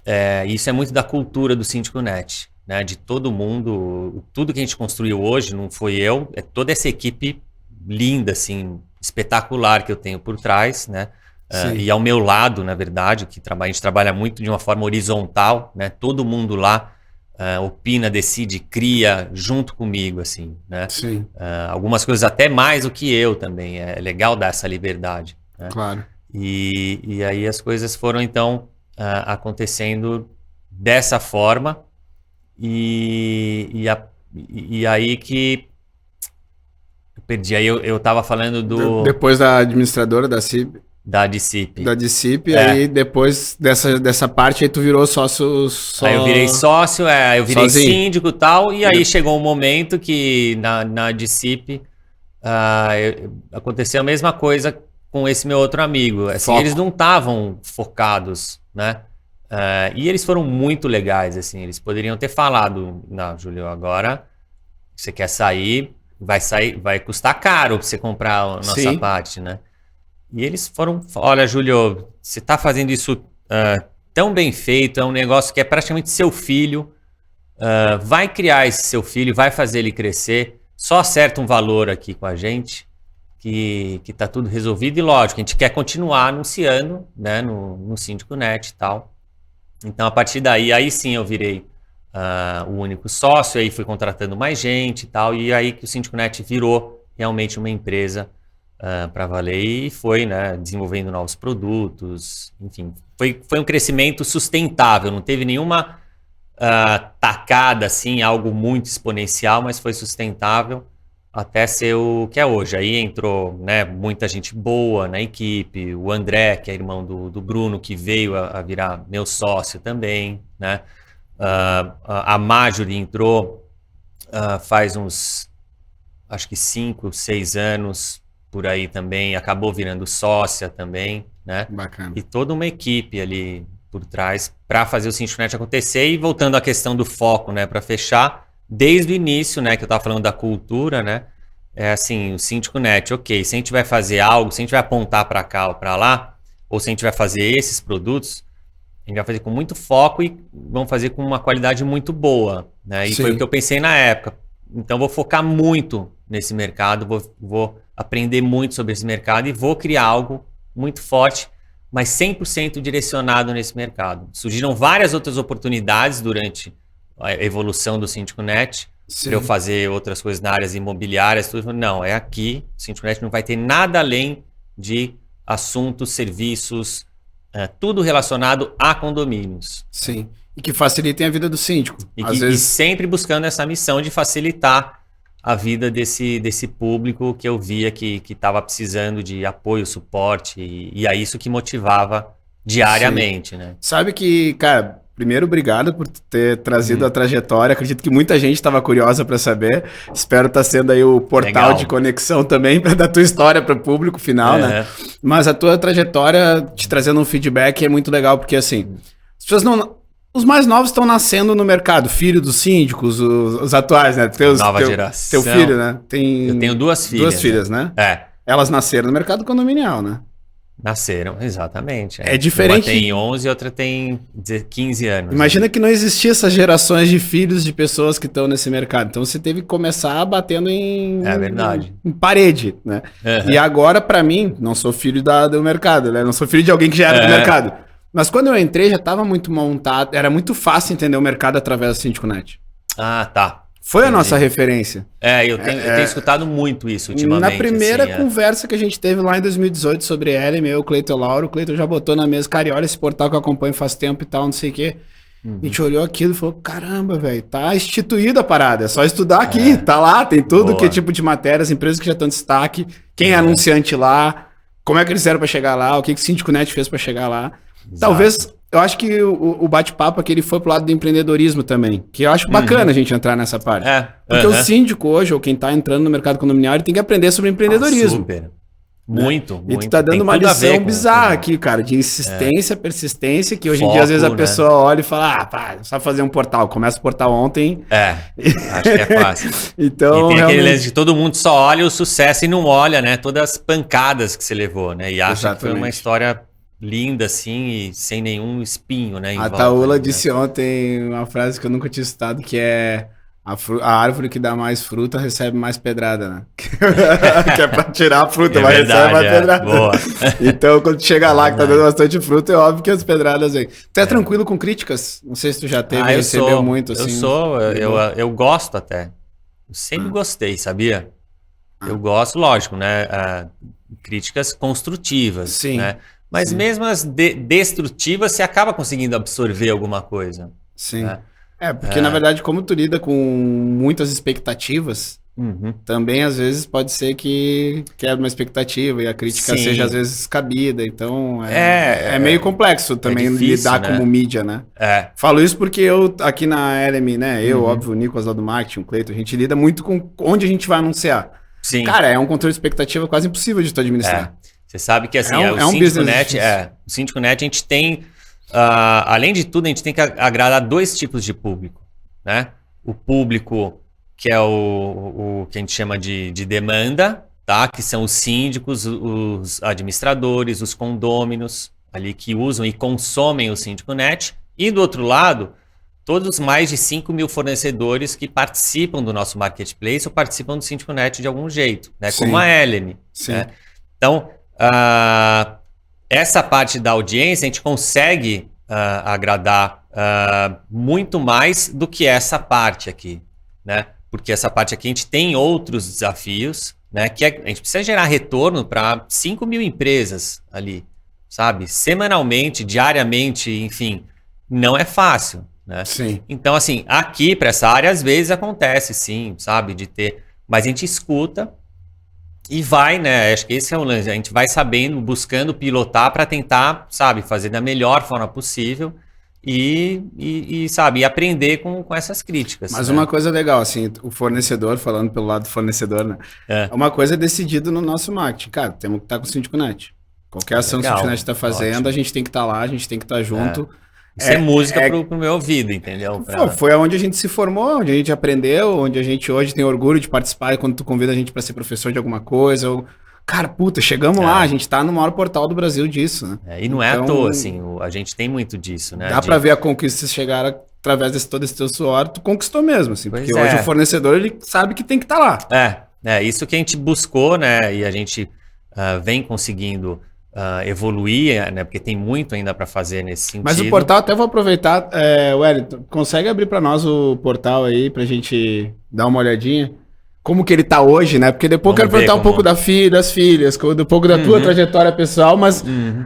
é muito da cultura do Síndico Net, né? De todo mundo, tudo que a gente construiu hoje, não foi eu, é toda essa equipe linda, assim, espetacular que eu tenho por trás, né? E ao meu lado, na verdade, a gente trabalha muito de uma forma horizontal, né? Todo mundo lá opina, decide, cria junto comigo, assim, né? Sim. Algumas coisas até mais do que eu também. É legal dar essa liberdade. Né? Claro. E aí as coisas foram, então, acontecendo dessa forma. E aí que eu perdi. Aí eu estava falando Depois da administradora da CIP. Da DCIP. Da DCIP, aí depois dessa parte aí tu virou sócio Aí eu virei sócio, eu virei sozinho. Síndico e tal, e aí chegou um momento que na DCIP aconteceu a mesma coisa com esse meu outro amigo. Assim, eles não estavam focados, né? E eles foram muito legais, assim, eles poderiam ter falado, não, Júlio, agora você quer sair, vai custar caro pra você comprar a nossa parte, né? E eles foram, olha, Júlio, você tá fazendo isso tão bem feito, é um negócio que é praticamente seu filho, vai criar esse seu filho, vai fazer ele crescer, só acerta um valor aqui com a gente, que tá tudo resolvido, e lógico, a gente quer continuar anunciando, né, no Síndico Net e tal. Então, a partir daí, aí sim eu virei o único sócio, aí fui contratando mais gente e tal, e aí que o Síndico Net virou realmente uma empresa para valer e foi, né, desenvolvendo novos produtos, enfim, foi um crescimento sustentável, não teve nenhuma tacada, assim, algo muito exponencial, mas foi sustentável até ser o que é hoje. Aí entrou, né, muita gente boa na equipe, o André, que é irmão do Bruno, que veio a virar meu sócio também, né? A Marjorie entrou faz uns, acho que 5, 6 anos, por aí também, acabou virando sócia também, né? Bacana. E toda uma equipe ali por trás para fazer o Síndico Net acontecer. E voltando à questão do foco, né, para fechar, desde o início, né, que eu estava falando da cultura, né, é assim, o Síndico Net, ok, se a gente vai fazer algo, se a gente vai apontar para cá ou para lá, ou se a gente vai fazer esses produtos, a gente vai fazer com muito foco e vamos fazer com uma qualidade muito boa, né? E foi o que eu pensei na época. Então, vou focar muito nesse mercado, vou aprender muito sobre esse mercado e vou criar algo muito forte, mas 100% direcionado nesse mercado. Surgiram várias outras oportunidades durante a evolução do Síndico Net, para eu fazer outras coisas na áreas imobiliárias, tudo. Não, é aqui, o Síndico Net não vai ter nada além de assuntos, serviços, tudo relacionado a condomínios. Sim. E que facilitem a vida do síndico. E sempre buscando essa missão de facilitar a vida desse público que eu via que estava precisando de apoio, suporte, e é isso que motivava diariamente, né? Sabe que, cara, primeiro, obrigado por ter trazido a trajetória. Acredito que muita gente estava curiosa para saber. Espero estar sendo aí o portal de conexão também da tua história para o público final, né? Mas a tua trajetória, te trazendo um feedback, é muito legal, porque assim, as pessoas não... Os mais novos estão nascendo no mercado, filho dos síndicos, os atuais, né? Nova geração. Teu filho, né? Eu tenho 2 filhas. 2 filhas, né? É. Elas nasceram no mercado condominial, né? Nasceram, exatamente. É diferente. Uma tem 11 e outra tem 15 anos. Imagina que não existia essas gerações de filhos de pessoas que estão nesse mercado. Então você teve que começar batendo em parede, né? E agora, para mim, não sou filho do mercado, né? Não sou filho de alguém que já era do mercado. Mas quando eu entrei, já estava muito montado, era muito fácil entender o mercado através do Síndico Net. Ah, tá. Foi a nossa referência. Eu tenho escutado muito isso ultimamente. Na primeira conversa que a gente teve lá em 2018 sobre LM, eu, o Cleiton e o Lauro, o Cleiton já botou na mesa, cara, e olha esse portal que eu acompanho faz tempo e tal, não sei o quê. A gente olhou aquilo e falou, caramba, velho, tá instituída a parada, é só estudar aqui, tá lá, tem tudo que tipo de matéria, as empresas que já estão em destaque, quem é anunciante lá, como é que eles fizeram para chegar lá, o que o Síndico Net fez para chegar lá. Exato. Talvez, eu acho que o bate-papo aqui ele foi pro lado do empreendedorismo também, que eu acho bacana a gente entrar nessa parte. Porque o síndico hoje, ou quem tá entrando no mercado condominial, ele tem que aprender sobre empreendedorismo. Super. Muito, né? E tu tá dando uma lição bizarra aqui, cara, de insistência, persistência, que hoje em dia às vezes a pessoa olha e fala, pá, só fazer um portal, começa o portal ontem. Acho que é fácil. Então, e tem aquele lance de todo mundo só olha o sucesso e não olha, né, todas as pancadas que você levou, né, e acha que foi uma história linda, assim, e sem nenhum espinho, né? A Taula disse ontem uma frase que eu nunca tinha citado, que é a árvore que dá mais fruta recebe mais pedrada, né? Que é pra tirar a fruta, mas recebe mais pedrada. Boa. Então, quando chega lá que tá dando bastante fruta, é óbvio que as pedradas vêm. Tu é tranquilo com críticas? Não sei se tu já teve, recebeu muito, assim. Eu gosto até. Eu sempre gostei, sabia? Eu gosto, lógico, né? Críticas construtivas, sim, né? Mas mesmo as destrutivas, você acaba conseguindo absorver alguma coisa. Sim. Né? Porque na verdade, como tu lida com muitas expectativas, também às vezes pode ser que quebra uma expectativa e a crítica seja às vezes descabida. Então é meio complexo também difícil, lidar como mídia, né? Falo isso porque eu aqui na LM, né? Eu, óbvio, o Nicolas lá do marketing, o Cleiton, a gente lida muito com onde a gente vai anunciar. Sim. Cara, é um controle de expectativa quase impossível de tu administrar. Você sabe que assim, o Síndico Net a gente tem, além de tudo, a gente tem que agradar 2 tipos de público, né? O público que é o que a gente chama de demanda, tá? Que são os síndicos, os administradores, os condôminos ali que usam e consomem o SíndicoNet. E do outro lado, todos os mais de 5 mil fornecedores que participam do nosso marketplace ou participam do SíndicoNet de algum jeito, né? Como a Eleme. Né? Então, essa parte da audiência a gente consegue agradar muito mais do que essa parte aqui, né? Porque essa parte aqui a gente tem outros desafios, né? Que a gente precisa gerar retorno para 5 mil empresas ali, sabe? Semanalmente, diariamente, enfim, não é fácil, né? Sim. Então, assim, aqui para essa área às vezes acontece, sim, sabe? De ter, mas a gente escuta e vai, né? Acho que esse é o lance. A gente vai sabendo, buscando pilotar para tentar, sabe, fazer da melhor forma possível e sabe, aprender com essas críticas. Mas né? uma coisa legal, assim, o fornecedor, falando pelo lado do fornecedor, né? Uma coisa é decidida no nosso marketing. Cara, temos que estar com o SíndicoNet. Qualquer ação que o SíndicoNet está fazendo, ótimo. A gente tem que estar lá, a gente tem que estar junto. Isso é música pro meu ouvido, entendeu? Foi onde a gente se formou, onde a gente aprendeu, onde a gente hoje tem orgulho de participar quando tu convida a gente para ser professor de alguma coisa. Ou... Cara, puta, chegamos lá, a gente tá no maior portal do Brasil disso, né? E não é à toa, assim, a gente tem muito disso, né? Dá para ver a conquista chegar através de todo esse teu suor, tu conquistou mesmo, assim, porque hoje o fornecedor, ele sabe que tem que estar lá. Isso que a gente buscou, né? E a gente vem conseguindo... evoluir, né? Porque tem muito ainda para fazer nesse sentido. Mas o portal, até vou aproveitar, Wellington, consegue abrir para nós o portal aí, pra gente dar uma olhadinha? Como que ele tá hoje, né? Porque depois eu quero perguntar um pouco das filhas, um pouco da tua trajetória pessoal, mas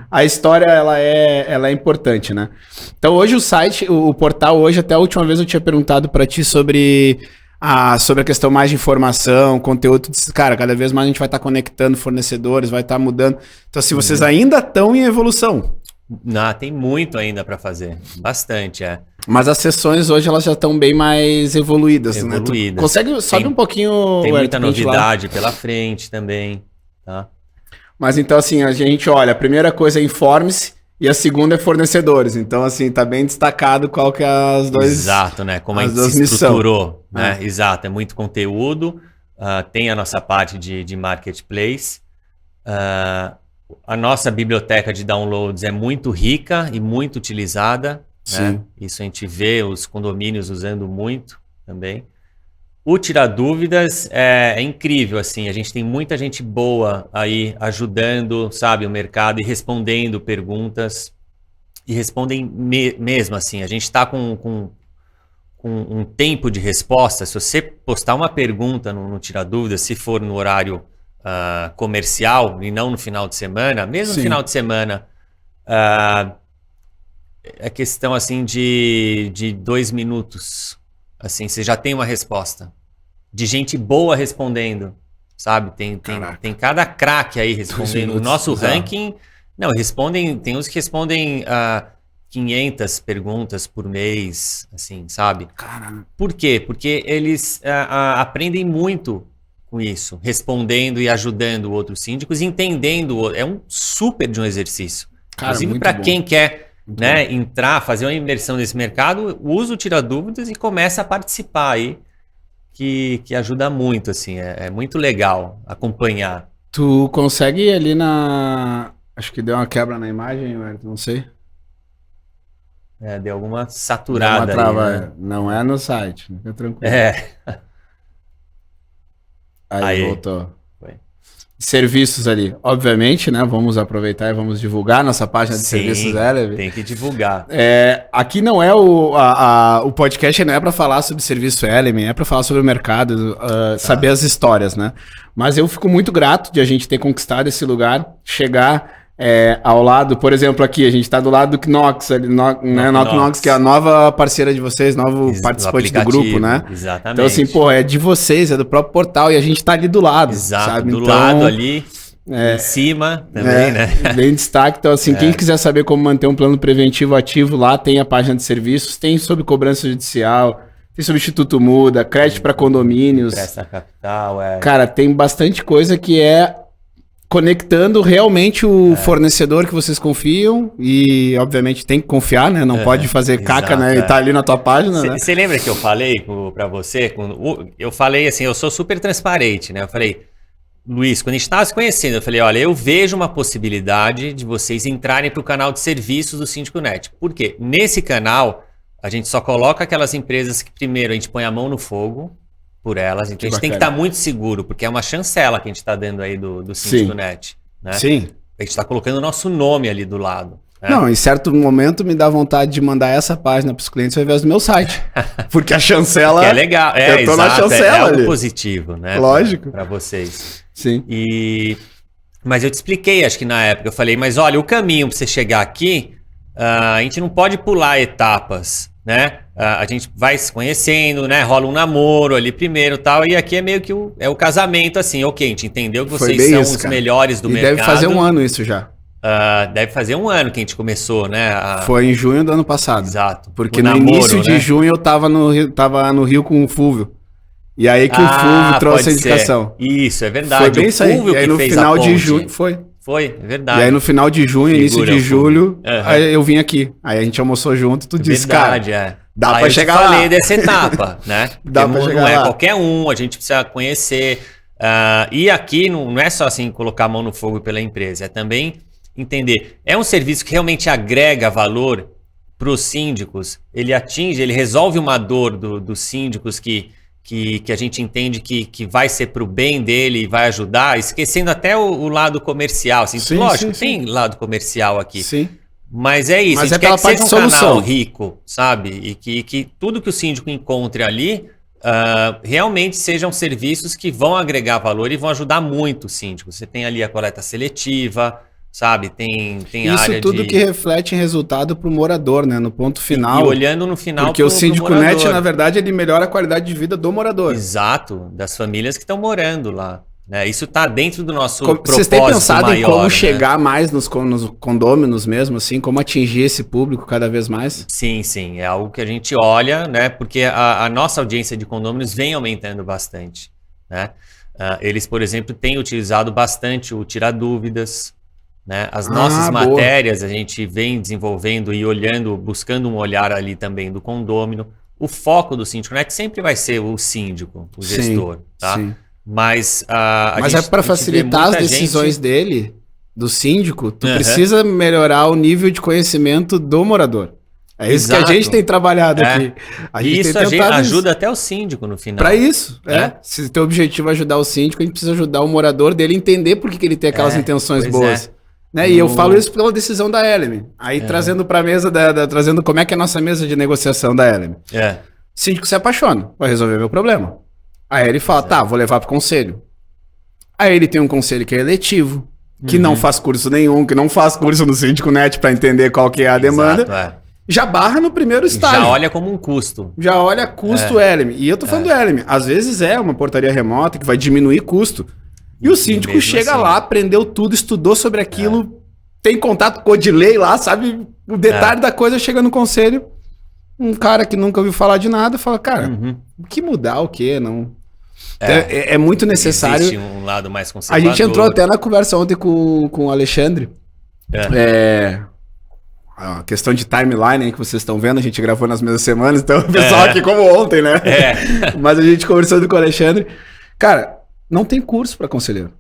a história, ela é importante, né? Então hoje o site, o portal hoje, até a última vez eu tinha perguntado para ti sobre a questão mais de informação, conteúdo, cara, cada vez mais a gente vai estar conectando fornecedores, vai estar mudando. Então, assim, vocês ainda estão em evolução. Não, tem muito ainda para fazer, bastante, Mas as sessões hoje, elas já estão bem mais evoluídas, né? Tu consegue, sobe um pouquinho... Tem muita novidade pela frente também, tá? Mas então, assim, a gente olha, a primeira coisa é informe-se, e a segunda é fornecedores. Então, assim, tá bem destacado qual que é as duas... Exato, né? Como a gente se estruturou, né? Exato, é muito conteúdo. Tem a nossa parte de marketplace. A nossa biblioteca de downloads é muito rica e muito utilizada. Né? Isso a gente vê os condomínios usando muito também. O Tirar Dúvidas é incrível, assim, a gente tem muita gente boa aí ajudando, sabe, o mercado e respondendo perguntas, e respondem mesmo, assim, a gente está com um tempo de resposta. Se você postar uma pergunta no Tirar Dúvidas, se for no horário comercial e não no final de semana, mesmo no final de semana, é questão, assim, de 2 minutos. Assim, você já tem uma resposta de gente boa respondendo, sabe? Tem cada craque aí respondendo. O nosso ranking, não, tem uns que respondem 500 perguntas por mês, assim, sabe? Caramba. Por quê? Porque eles aprendem muito com isso, respondendo e ajudando outros síndicos, entendendo. É um super de um exercício. Cara, inclusive para quem quer... né, entrar, fazer uma imersão nesse mercado, usa o Tira Dúvidas e começa a participar aí, que ajuda muito, assim, é muito legal acompanhar. Tu consegue ir ali acho que deu uma quebra na imagem, não sei. Deu alguma saturada deu uma trava, aí, né? Não é no site, fica tranquilo. Aí voltou. Serviços ali, obviamente, né? Vamos aproveitar e vamos divulgar nossa página de serviços Eleve. Tem que divulgar. Aqui não é o podcast, não é para falar sobre serviço Eleve, é para falar sobre o mercado, saber as histórias, né? Mas eu fico muito grato de a gente ter conquistado esse lugar, chegar ao lado, por exemplo, aqui a gente está do lado do Knox, ali, né? Knox, que é a nova parceira de vocês, novo participante do grupo, né? Exatamente. Então, assim, pô, é de vocês, é do próprio portal e a gente tá ali do lado. Exato, sabe? Do lado ali, em cima também, né? Bem destaque. Então, assim, quem quiser saber como manter um plano preventivo ativo, lá tem a página de serviços, tem sobre cobrança judicial, tem sobre Instituto Muda, crédito para condomínios. Presta capital, Cara, tem bastante coisa que é conectando realmente o fornecedor que vocês confiam e, obviamente, tem que confiar, né? Não pode fazer caca, né? E tá ali na tua página, né? Você lembra que eu falei para você? Eu falei assim, eu sou super transparente, né? Eu falei, Luiz, quando a gente estava se conhecendo, eu falei, olha, eu vejo uma possibilidade de vocês entrarem para o canal de serviços do Síndico Net. Por quê? Nesse canal, a gente só coloca aquelas empresas que primeiro a gente põe a mão no fogo por elas, então a gente tem que estar muito seguro, porque é uma chancela que a gente está dando aí do Síndico Net. Né? Sim. A gente está colocando o nosso nome ali do lado. Né? Não, em certo momento me dá vontade de mandar essa página para os clientes ao invés do meu site. Porque a chancela... Que é legal. Eu tô na chancela é algo ali. positivo, né? Lógico. Para vocês. Sim. Mas eu te expliquei, acho que na época, eu falei, mas olha, o caminho para você chegar aqui, a gente não pode pular etapas, né? A gente vai se conhecendo, né? Rola um namoro ali primeiro e tal, e aqui é meio que o casamento, assim, ok, a gente entendeu que vocês são isso, os cara. melhores do mercado. Deve fazer um ano isso já. Deve fazer um ano que a gente começou, né? Foi em junho do ano passado. Exato. Porque no início de junho eu tava no Rio com o Fulvio. E aí que o Fulvio trouxe a indicação. Isso, é verdade. Foi bem isso aí. E aí no final de junho Foi, é verdade. E aí no final de junho, início de julho, aí eu vim aqui. Aí a gente almoçou junto e tu disse, verdade, cara, dá pra eu chegar lá. Eu falei dessa etapa, né? Dá pra chegar não é lá. qualquer um, a gente precisa conhecer. E aqui não é só assim colocar a mão no fogo pela empresa, é também entender. É um serviço que realmente agrega valor para os síndicos, ele resolve uma dor dos síndicos que a gente entende que vai ser para o bem dele e vai ajudar, esquecendo até o lado comercial. Assim, Sim, lógico, sim, tem lado comercial aqui. Sim. Mas é isso, Mas a gente é quer que pela seja um parte de canal solução. rico, sabe? E que tudo que o síndico encontre ali realmente sejam serviços que vão agregar valor e vão ajudar muito o síndico. Você tem ali a coleta seletiva, sabe? Tem Isso área tudo que reflete em resultado para o morador, né? No ponto final. E olhando no final porque o Síndico Net, na verdade, ele melhora a qualidade de vida do morador. Exato, das famílias que estão morando lá. Né? Isso está dentro do nosso propósito Vocês têm pensado maior, em como né? chegar mais nos condôminos mesmo, assim? Como atingir esse público cada vez mais? Sim, sim. É algo que a gente olha, né? Porque a nossa audiência de condôminos vem aumentando bastante. Né? Eles, por exemplo, têm utilizado bastante o Tirar Dúvidas. Né? As nossas matérias a gente vem desenvolvendo e olhando, buscando um olhar ali também do condômino. O foco do Síndico Net sempre vai ser o síndico, o gestor. Tá? Sim. Mas é para facilitar as decisões dele, do síndico, tu precisa melhorar o nível de conhecimento do morador. É isso que a gente tem trabalhado aqui. Isso ajuda até o síndico no final. Para isso, Se o teu objetivo é ajudar o síndico, a gente precisa ajudar o morador dele a entender por que ele tem aquelas intenções boas. Né? E eu falo isso pela decisão da Eleme. Aí trazendo para a mesa, trazendo como é que é a nossa mesa de negociação da Eleme. O síndico se apaixona, vai resolver meu problema. Aí ele fala, tá, vou levar pro conselho. Aí ele tem um conselho que é eletivo, que não faz curso nenhum, que não faz curso no Síndico Net para entender qual que é a demanda. Já barra no primeiro estágio. Já olha como um custo. Já olha custo Eleme. E eu tô falando do Eleme. Às vezes é uma portaria remota que vai diminuir custo. E o síndico chega lá, aprendeu tudo, estudou sobre aquilo, tem contato com o de lei lá, sabe o detalhe da coisa, chega no conselho. Um cara que nunca ouviu falar de nada fala, cara, o que mudar, o quê? Não... É muito necessário. Existe um lado mais conservador. A gente entrou até na conversa ontem com o Alexandre. A questão de timeline aí que vocês estão vendo, a gente gravou nas mesmas semanas, então o pessoal aqui como ontem, né? Mas a gente conversando com o Alexandre. Cara, não tem curso para conselheiro.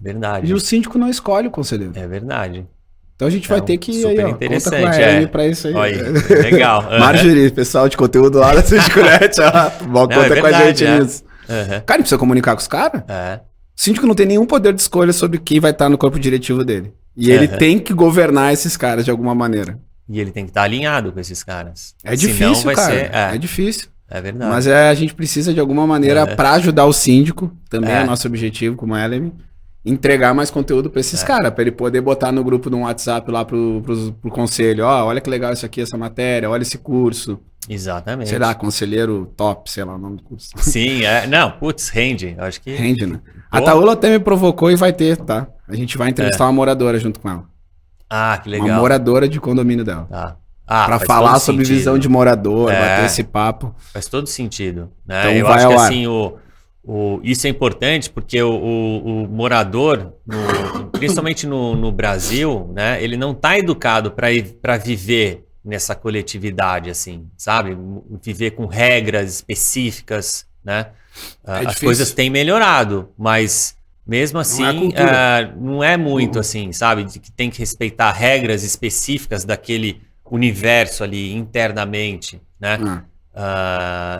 Verdade. E o síndico não escolhe o conselheiro. É verdade. Então a gente vai ter que super aí, interessante, conta com a Eleme pra isso aí. Olha, legal. Marjorie, pessoal de conteúdo lá da Síndico Net, conta com a gente nisso. Cara, ele precisa comunicar com os caras. O síndico não tem nenhum poder de escolha sobre quem vai estar no corpo diretivo dele. E ele tem que governar esses caras de alguma maneira. E ele tem que estar alinhado com esses caras. É difícil, cara. É difícil. É verdade. Mas a gente precisa de alguma maneira para ajudar o síndico, também é nosso objetivo como a Eleme, entregar mais conteúdo para esses caras, para ele poder botar no grupo do WhatsApp lá pro conselho, olha que legal isso aqui, essa matéria, olha esse curso. Exatamente. Sei lá, conselheiro top, sei lá o nome do curso. Sim, não, putz, rende, eu acho que... Rende, né? A Taula até me provocou e vai ter, tá? A gente vai entrevistar uma moradora junto com ela. Ah, que legal. Uma moradora de condomínio dela. Tá. Pra falar sobre visão de morador, bater esse papo. Faz todo sentido, né? Então eu vai acho que ao ar. assim, Isso é importante porque o morador, principalmente no Brasil, né, ele não está educado para viver nessa coletividade, assim, sabe? Viver com regras específicas, né? As coisas têm melhorado, mas mesmo assim não é muito assim, sabe? De que tem que respeitar regras específicas daquele universo ali internamente, né?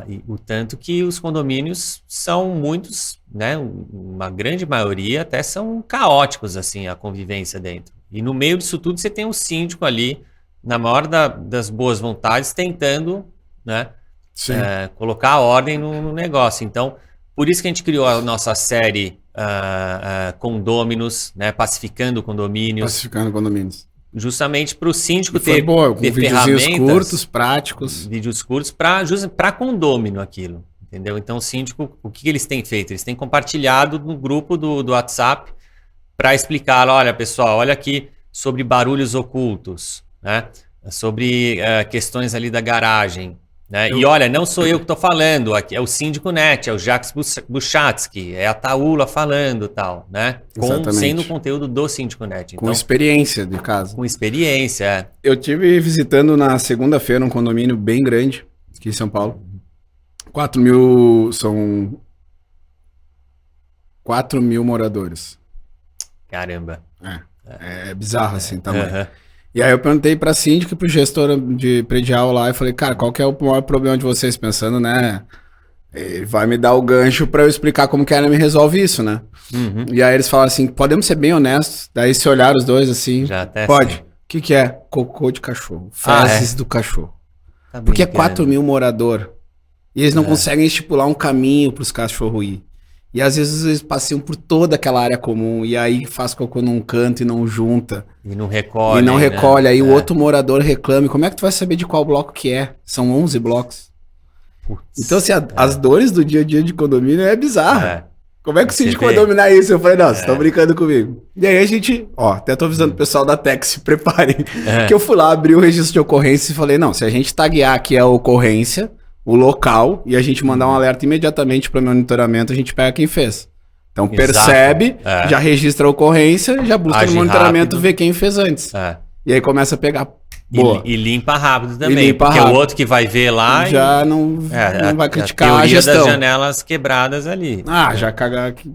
E o tanto que os condomínios são muitos, né? Uma grande maioria até são caóticos, assim, a convivência dentro. E no meio disso tudo você tem um síndico ali, na maior das boas vontades, tentando, né? Colocar a ordem no negócio. Então, por isso que a gente criou a nossa série Condôminos, né? Pacificando condomínios. Pacificando condomínios. Justamente para o síndico ter ferramentas curtos, práticos. Vídeos curtos para condômino aquilo, entendeu? Então o síndico, o que eles têm feito? Eles têm compartilhado no grupo do WhatsApp para explicar, olha pessoal, olha aqui sobre barulhos ocultos, né? Sobre questões ali da garagem. Né? E olha, não sou eu que estou falando, aqui é o Síndico Net, é o Jacques Buchatsky, é a Taula falando tal, né? Sendo conteúdo do Síndico Net. Então, com experiência de casa. Com experiência, Eu tive visitando na segunda-feira um condomínio bem grande, aqui em São Paulo. 4 mil moradores. Caramba. É bizarro assim o tamanho. E aí eu perguntei pra síndico e pro gestor de predial lá, e falei, cara, qual que é o maior problema de vocês? Pensando, né? Ele vai me dar o gancho pra eu explicar como que ela me resolve isso, né? E aí eles falaram assim, podemos ser bem honestos? Daí se olharam os dois assim, já até pode. Assim. O que é? Cocô de cachorro. Fezes do cachorro. Tá porque é 4 mil morador. E eles não conseguem estipular um caminho pros cachorros ir. E às vezes eles passeiam por toda aquela área comum, e aí faz cocô num canto e não junta. E não recolhe. Aí o outro morador reclama. Como é que tu vai saber de qual bloco que é? São 11 blocos. Putz, então, assim, as dores do dia a dia de condomínio é bizarro. Como é que o síndico vai dominar isso? Eu falei, não, vocês estão brincando comigo. E aí a gente, até tô avisando o pessoal da Tec, se preparem. Que eu fui lá, abri o registro de ocorrência e falei, não, se a gente taguear aqui a ocorrência, o local, e a gente mandar um alerta imediatamente para o monitoramento, a gente pega quem fez. Então percebe, já registra a ocorrência, já busca no monitoramento ver quem fez antes. E aí começa a pegar. Boa. E limpa rápido também, porque o outro que vai ver lá já não vai criticar a gestão. Das janelas quebradas ali. Já cagar aqui.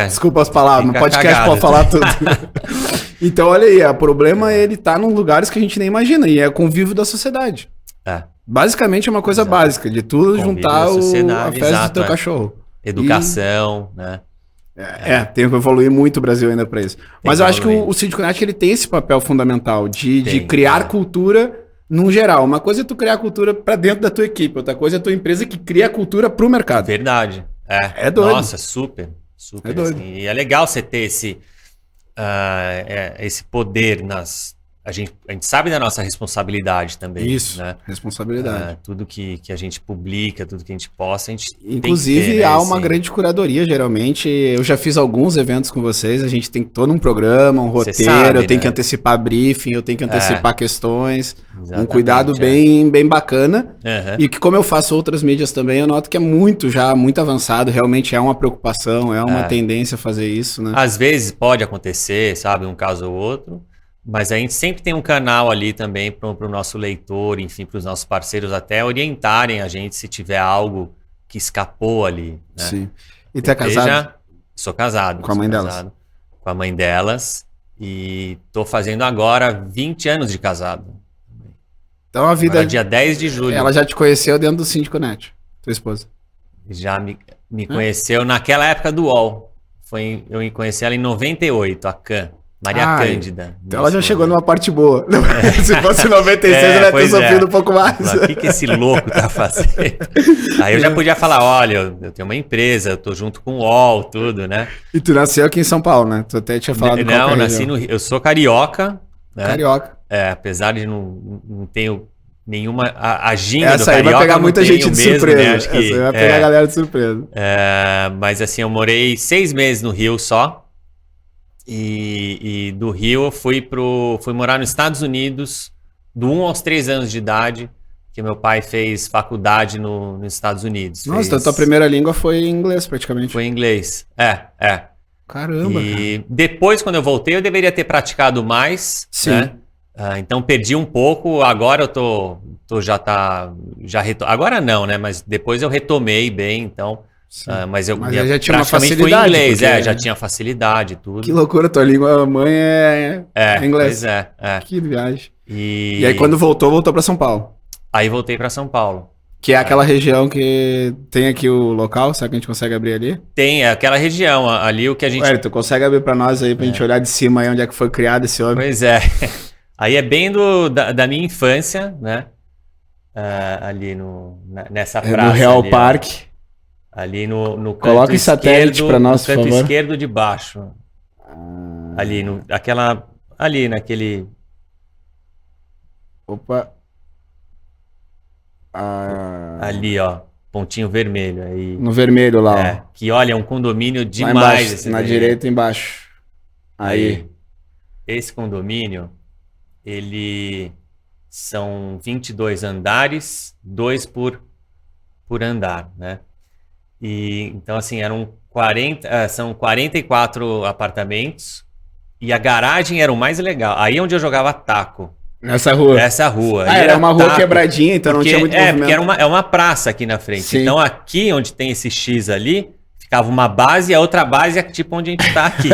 Desculpa as palavras, no podcast pode falar tudo. Então olha aí, o problema ele tá em lugares que a gente nem imagina, e é convívio da sociedade. Basicamente é uma coisa básica, de tudo juntar a festa do teu cachorro. Educação, né? Tem que evoluir muito o Brasil ainda para isso. Mas eu acho que o Síndico Net ele tem esse papel fundamental de criar cultura num geral. Uma coisa é tu criar cultura para dentro da tua equipe, outra coisa é a tua empresa que cria a cultura pro mercado. Verdade. É doido. Nossa, super. É doido. Assim. E é legal você ter esse poder nas... A gente sabe da nossa responsabilidade também. Isso, né? Responsabilidade. Tudo que a gente publica, tudo que a gente posta, a gente inclusive tem que ter, há uma grande curadoria, geralmente. Eu já fiz alguns eventos com vocês, a gente tem todo um programa, um roteiro, eu tenho que antecipar briefing, eu tenho que antecipar questões. Um cuidado bem bacana. E que como eu faço outras mídias também, eu noto que é muito avançado, realmente é uma preocupação, é uma tendência a fazer isso, né? Às vezes pode acontecer, sabe, um caso ou outro. Mas a gente sempre tem um canal ali também para o nosso leitor, enfim, para os nossos parceiros até orientarem a gente se tiver algo que escapou ali. Né? Sim. E tu é casado? Sou casado. Com a mãe delas? Com a mãe delas. E tô fazendo agora 20 anos de casado. Então a vida... Agora, dia 10 de julho. Ela já te conheceu dentro do Síndico Net, tua esposa? Já me conheceu naquela época do UOL. Eu me conheci ela em 98, a Can. Maria Cândida. Então ela já chegou numa parte boa. Se fosse 96, ela ia ter sofrido um pouco mais. O que esse louco tá fazendo? Aí eu já podia falar, olha, eu tenho uma empresa, eu tô junto com o UOL, tudo, né? E tu nasceu aqui em São Paulo, né? Tu até tinha falado Não, eu nasci no Rio. Eu sou carioca. Né? Carioca. Apesar de não tenho nenhuma... A ginga do carioca essa aí vai pegar muita gente de surpresa. Né? Acho que, essa aí vai pegar a galera de surpresa. Mas assim, eu morei 6 meses no Rio só. E do Rio eu fui morar nos Estados Unidos, do 1 aos 3 anos de idade. que meu pai fez faculdade nos Estados Unidos. Nossa, então a tua primeira língua foi inglês, praticamente. Foi inglês, Caramba, e depois, quando eu voltei, eu deveria ter praticado mais, Sim. né? Então perdi um pouco, agora eu tô agora não, né? Mas depois eu retomei bem, então... mas eu já tinha uma facilidade. Foi em inglês, já tinha facilidade, tudo. Que loucura, tua língua mãe é inglês. Pois é. Que viagem. E aí quando voltou pra São Paulo. Aí voltei pra São Paulo. Que é aquela região que tem aqui o local, será que a gente consegue abrir ali? Tem, aquela região ali, o que a gente... Ué, tu consegue abrir pra nós aí, pra gente olhar de cima aí onde é que foi criado esse homem? Pois é. Aí é bem da minha infância, né? Ali nessa praça. No Real ali, Park. Ali no canto Coloca em satélite para nós, por favor. No canto favor. esquerdo de baixo. Ali naquele... Opa. Ali, ó. Pontinho vermelho. Aí, no vermelho lá, ó. Que olha, é um condomínio demais. Lá embaixo, esse na daí. direita embaixo. Aí. Esse condomínio, ele são 22 andares, 2 por andar, né? E então, assim, são 44 apartamentos e a garagem era o mais legal. Aí é onde eu jogava taco. Nessa rua? Essa rua. Era uma rua quebradinha, então não tinha muito movimento. Porque é uma praça aqui na frente. Sim. Então aqui, onde tem esse X ali, ficava uma base e a outra base é tipo onde a gente tá aqui.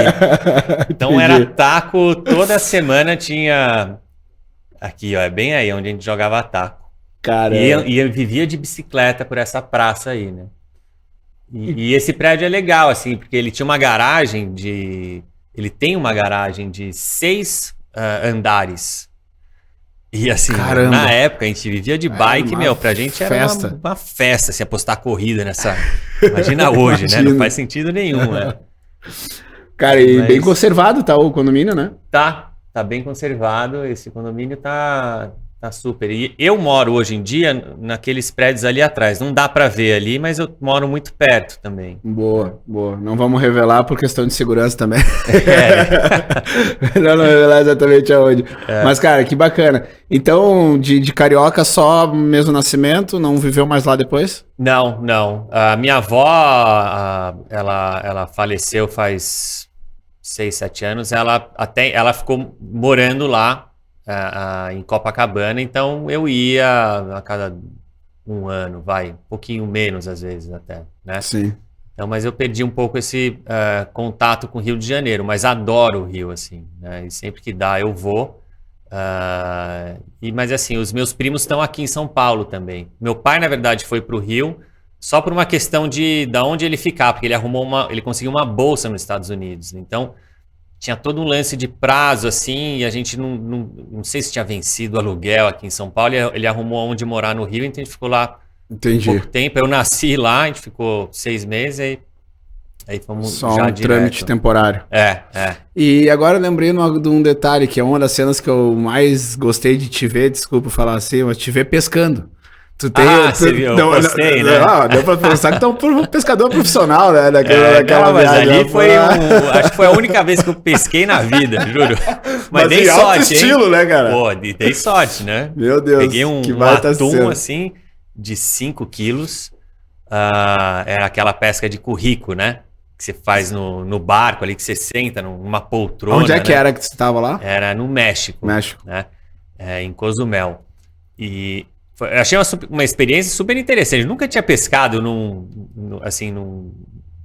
Então era taco, toda semana tinha... Aqui, ó, é bem aí onde a gente jogava taco. Cara. E eu vivia de bicicleta por essa praça aí, né? E esse prédio é legal, assim, porque ele tinha uma garagem de... Ele tem uma garagem de 6 andares. E assim, caramba, na época a gente vivia de bike, pra gente era uma festa, assim, apostar corrida nessa... Imagina hoje, né? Não faz sentido nenhum, né? Cara, e bem conservado tá o condomínio, né? Tá bem conservado, esse condomínio tá super. E eu moro hoje em dia naqueles prédios ali atrás. Não dá pra ver ali, mas eu moro muito perto também. Boa. Não vamos revelar por questão de segurança também. Não revelar exatamente aonde. Mas, cara, que bacana. Então, de carioca, só mesmo nascimento, não viveu mais lá depois? Não. A minha avó, ela faleceu faz 6, 7 anos. Ela ficou morando lá. Em Copacabana, então eu ia a cada um ano, um pouquinho menos às vezes até, né? Sim. Então, mas eu perdi um pouco esse contato com o Rio de Janeiro, mas adoro o Rio, assim, né? E sempre que dá eu vou. Mas assim, os meus primos estão aqui em São Paulo também. Meu pai, na verdade, foi para o Rio só por uma questão de onde ele ficar, porque ele conseguiu uma bolsa nos Estados Unidos, então tinha todo um lance de prazo, assim, e a gente não sei se tinha vencido o aluguel aqui em São Paulo, e ele arrumou onde morar no Rio, então a gente ficou lá pouco tempo. Eu nasci lá, a gente ficou 6 meses, aí fomos só já um direto. Trâmite temporário. É. E agora eu lembrei de um detalhe, que é uma das cenas que eu mais gostei de te ver, desculpa falar assim, mas te ver pescando. Você viu? Eu gostei, né? Deu pra pensar que tu é um pescador profissional, né? Mas ali acho que foi a única vez que eu pesquei na vida, juro. Mas dei alto sorte, estilo, hein? Né, cara? Pô, dei sorte, né? Meu Deus. Peguei um atum, assim, de 5 quilos. Era aquela pesca de currico, né? Que você faz no barco ali, que você senta numa poltrona. Onde é que era que você estava lá? Era no México. Né? Em Cozumel. E... eu achei uma experiência super interessante. Eu nunca tinha pescado assim, não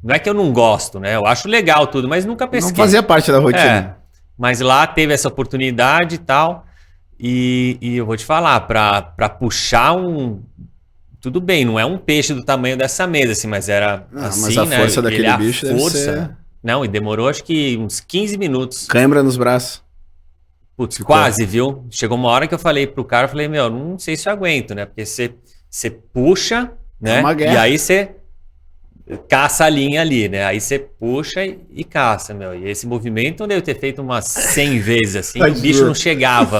é que eu não gosto, né? Eu acho legal tudo, mas nunca pesquei. Não fazia parte da rotina. Mas lá teve essa oportunidade e tal. E eu vou te falar, pra puxar tudo bem, não é um peixe do tamanho dessa mesa, assim, mas era assim, mas a força daquele bicho deve ser... Não, e demorou acho que uns 15 minutos. Cãibra nos braços. Putz, quase, viu? Chegou uma hora que eu falei pro cara, não sei se eu aguento, né? Porque você puxa, né? E aí você caça a linha ali, né? Aí você puxa e caça, E esse movimento eu devo ter feito umas 100 vezes, assim, o bicho não chegava,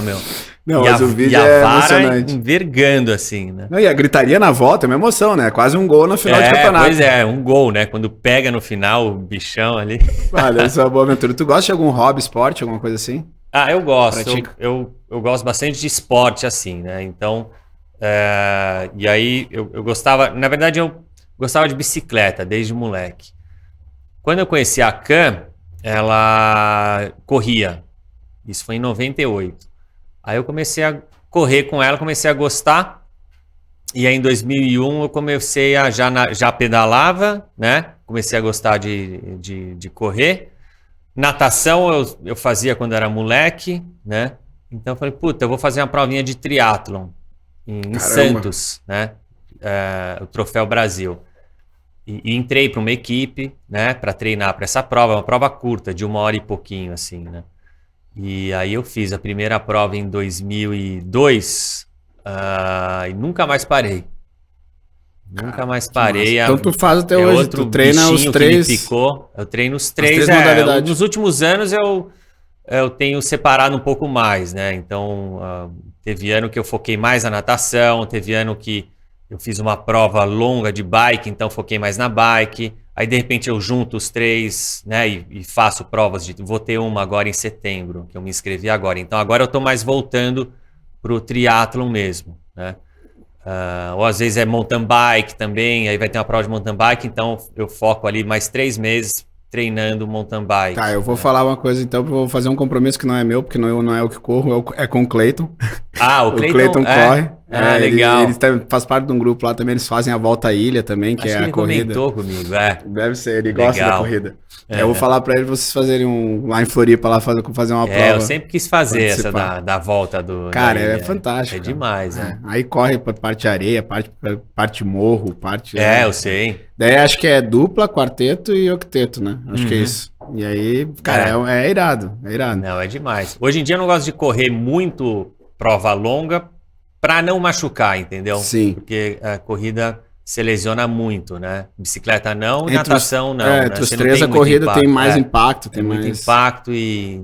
Não, mas o vídeo é vara envergando, assim, né? Não, e a gritaria na volta é uma emoção, né? Quase um gol no final de campeonato. Pois é, um gol, né? Quando pega no final o bichão ali. Olha, essa é uma boa aventura. Tu gosta de algum hobby, esporte, alguma coisa assim? Eu gosto. Eu gosto bastante de esporte, assim, né? Então, E aí eu gostava, na verdade eu gostava de bicicleta desde moleque. Quando eu conheci a Cam, ela corria. Isso foi em 98. Aí eu comecei a correr com ela, comecei a gostar. E aí em 2001 eu comecei a já pedalava, né? Comecei a gostar de correr. Natação eu fazia quando era moleque, né? Então eu falei, puta, eu vou fazer uma provinha de triatlon em Santos, né? O Troféu Brasil. E entrei para uma equipe, né? Para treinar para essa prova, uma prova curta, de 1 hora e pouquinho, assim, né? E aí eu fiz a primeira prova em 2002 e nunca mais parei. Nunca mais parei. Então tu faz até hoje, tu treina os 3. Eu treino os 3 modalidades. Nos últimos anos eu tenho separado um pouco mais, né? Então teve ano que eu foquei mais na natação, teve ano que eu fiz uma prova longa de bike, então foquei mais na bike. Aí de repente eu junto os 3, né? E faço provas vou ter uma agora em setembro, que eu me inscrevi agora. Então agora eu tô mais voltando pro triatlon mesmo, né? Ou às vezes é mountain bike também, aí vai ter uma prova de mountain bike, então eu foco ali mais 3 meses treinando mountain bike. Tá, eu vou falar uma coisa então, vou fazer um compromisso que não é meu, porque não é eu que corro, é com o Cleiton. O Cleiton corre. Legal. Ele faz parte de um grupo lá também, eles fazem a volta à ilha também, que é a corrida. Ele comentou comigo, Deve ser, ele gosta da corrida. Eu vou falar pra ele vocês fazerem lá em Floripa, lá fazer uma prova. Eu sempre quis fazer essa da volta do... Cara, é fantástico. É demais, né? Aí corre pra parte de areia, parte morro, parte... eu sei. Daí acho que é dupla, quarteto e octeto, né? Acho que é isso. E aí, cara, é irado, é irado. Não, é demais. Hoje em dia eu não gosto de correr muito prova longa pra não machucar, entendeu? Sim. Porque a corrida se lesiona muito, né? Bicicleta não, natação não. Entre os 3 a corrida tem mais impacto. Tem muito impacto e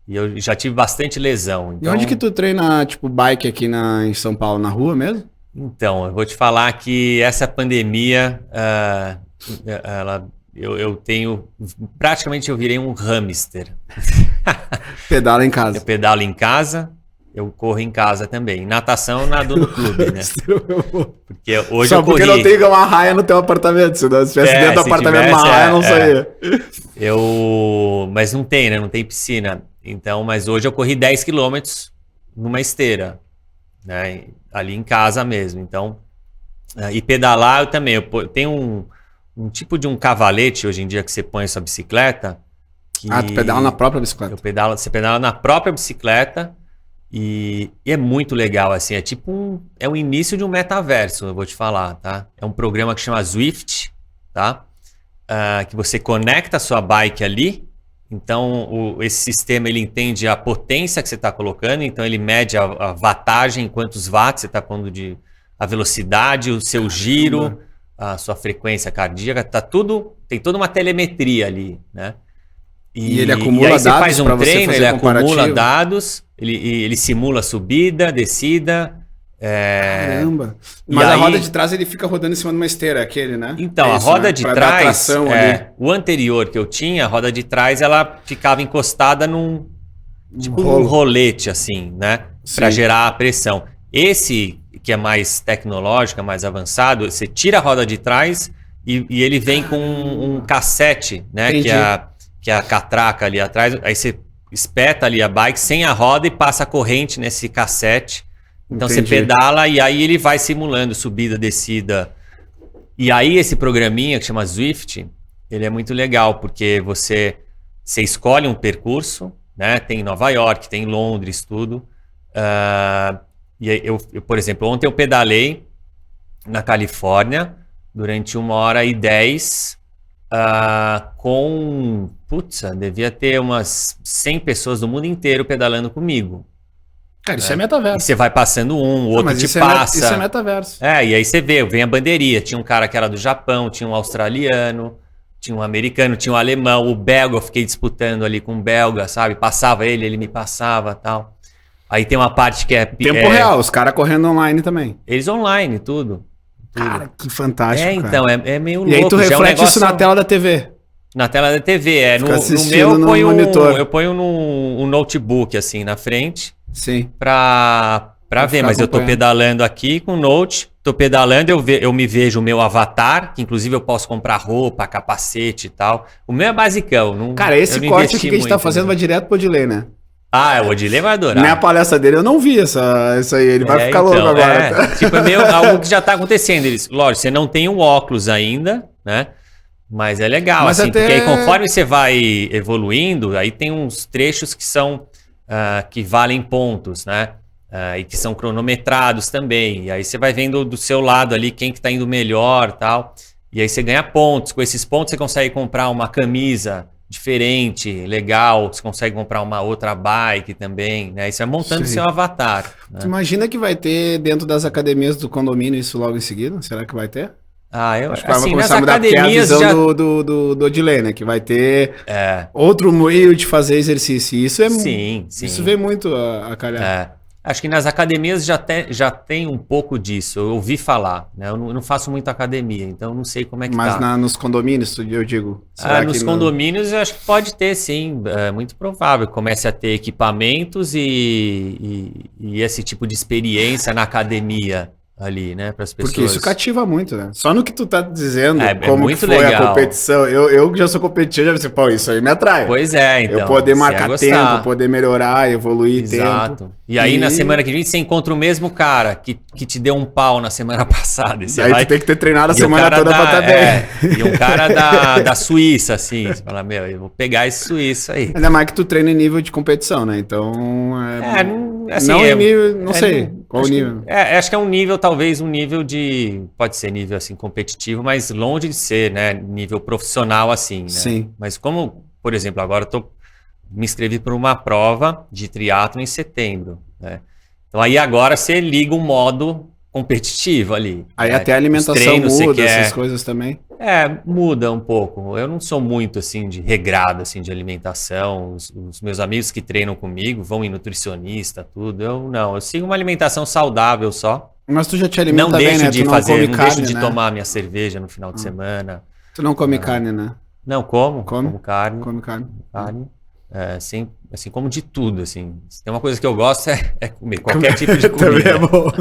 eu já tive bastante lesão. Então... E onde que tu treina, tipo, bike aqui em São Paulo, na rua mesmo? Então, eu vou te falar que essa pandemia, eu tenho... Praticamente eu virei um hamster. Pedala em casa. Eu pedalo em casa, eu corro em casa também. Natação, eu nado no clube, né? Porque hoje eu corri... Só porque não tem uma raia no teu apartamento. Se tivesse dentro do apartamento uma raia, não saía. Mas não tem, né? Não tem piscina. Então, mas hoje eu corri 10 quilômetros numa esteira, né? Ali em casa mesmo. Então, e pedalar eu também. Eu tenho um tipo de um cavalete hoje em dia que você põe a sua bicicleta. Tu pedala na própria bicicleta? Você pedala na própria bicicleta e é muito legal, assim. É tipo o início de um metaverso, eu vou te falar, tá? É um programa que chama Zwift, tá? Que você conecta a sua bike ali. Então, esse sistema ele entende a potência que você está colocando, então ele mede a wattagem, quantos watts você está pondo a velocidade, o seu giro, a sua frequência cardíaca, tem toda uma telemetria ali, né? E ele acumula dados para você fazer treino, ele acumula dados, ele simula subida, descida. Caramba! Mas a roda de trás ele fica rodando em cima de uma esteira, aquele, né? Então, a roda de trás, o anterior que eu tinha, a roda de trás, ela ficava encostada num rolete, assim, né? Para gerar a pressão. Esse, que é mais tecnológico, mais avançado, você tira a roda de trás e ele vem com um cassete, né? Que é a catraca ali atrás. Aí você espeta ali a bike sem a roda e passa a corrente nesse cassete. Então você pedala e aí ele vai simulando subida, descida. E aí esse programinha que chama Zwift, ele é muito legal, porque você escolhe um percurso, né? Tem em Nova York, tem em Londres, tudo. E aí eu, por exemplo, ontem eu pedalei na Califórnia durante 1h10 com... devia ter umas 100 pessoas do mundo inteiro pedalando comigo. Cara, isso é metaverso. E você vai passando o outro te passa. Isso é metaverso. E aí você vem a bandeirinha. Tinha um cara que era do Japão, tinha um australiano, tinha um americano, tinha um alemão, o belga, eu fiquei disputando ali com o belga, sabe? Passava ele me passava e tal. Aí tem uma parte que é... Tempo real, os caras correndo online também. Eles online, tudo. Cara, que fantástico, então, é meio louco. E aí tu reflete isso na tela da TV. Na tela da TV, no meu eu ponho um notebook assim na frente. Sim. Pra Pra ver, mas eu tô pedalando aqui com o Note, tô pedalando, eu me vejo o meu avatar, que inclusive eu posso comprar roupa, capacete e tal. O meu é basicão. Não, cara, esse corte aqui que a gente tá fazendo vai direto pro Odilei, né? Ah, o Odilei vai adorar. Na palestra dele eu não vi isso aí, ele vai ficar louco agora. Tipo, é meio algo que já tá acontecendo. Lógico, você não tem um óculos ainda, né? Mas é legal, mas assim, porque aí conforme você vai evoluindo, aí tem uns trechos que são, que valem pontos, né? E que são cronometrados também. E aí você vai vendo do seu lado ali quem que tá indo melhor e tal. E aí você ganha pontos. Com esses pontos você consegue comprar uma camisa diferente, legal. Você consegue comprar uma outra bike também, né? E você vai montando seu avatar. Né? Tu imagina que vai ter dentro das academias do condomínio isso logo em seguida? Será que vai ter? Eu acho que assim, vai começar a mudar, porque é a visão já... do Odilei, né? Que vai ter outro meio de fazer exercício. E isso é sim. Isso vem muito a calhar. Acho que nas academias já tem um pouco disso. Eu ouvi falar, né? Eu não faço muito academia, então eu não sei como é que tá. Mas nos condomínios, eu digo. Nos condomínios eu acho que pode ter, sim. É muito provável. Comece a ter equipamentos e esse tipo de experiência na academia ali, né, para as pessoas. Porque isso cativa muito, né? Só no que tu tá dizendo, como muito que foi legal. A competição. Eu que já sou competitivo, já pensei, pô, isso aí me atrai. Pois é, então. Eu poder marcar tempo, poder melhorar, evoluir tempo. E aí na semana que vem você encontra o mesmo cara que te deu um pau na semana passada. E aí tu tem que ter treinado a semana toda pra estar bem. E um cara da Suíça, assim, você fala, eu vou pegar esse suíço aí. Ainda mais que tu treina em nível de competição, né? Então... assim, não em nível, não sei qual o nível. Acho que é um nível, talvez um nível de... Pode ser nível, assim, competitivo, mas longe de ser, né? Nível profissional, assim, né? Sim. Mas como, por exemplo, agora me inscrevi para uma prova de triatlo em setembro, né? Então aí agora você liga um modo competitivo ali. Aí até a alimentação muda, essas coisas também. Muda um pouco. Eu não sou muito assim de regrado assim de alimentação. Os meus amigos que treinam comigo vão em nutricionista, tudo. Eu sigo uma alimentação saudável só. Mas tu já te alimenta bem, né? Não deixo de tomar minha cerveja no final de semana. Tu não come carne, né? Não, como carne. Come carne. Assim, como de tudo, assim. Se tem uma coisa que eu gosto é comer qualquer tipo de comida. Também é bom.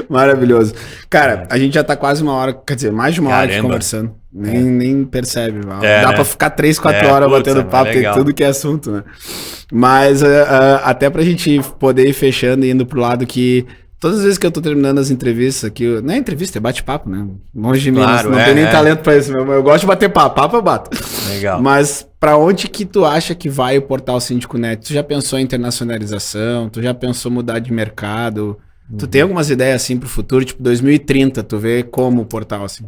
Maravilhoso. Cara, a gente já tá quase uma hora, quer dizer, mais de uma hora aqui conversando. Nem percebe. Dá pra ficar 3, 4 horas batendo papo, tem tudo que é assunto, né? Mas até pra gente poder ir fechando e indo pro lado que... Todas as vezes que eu tô terminando as entrevistas aqui, não é entrevista, é bate-papo, né? Longe de mim, não tem nem talento pra isso. Eu gosto de bater papo eu bato. Legal. Mas pra onde que tu acha que vai o Portal Síndico Net? Tu já pensou em internacionalização? Tu já pensou mudar de mercado? Tu tem algumas ideias assim pro futuro, tipo 2030, tu vê como o portal assim?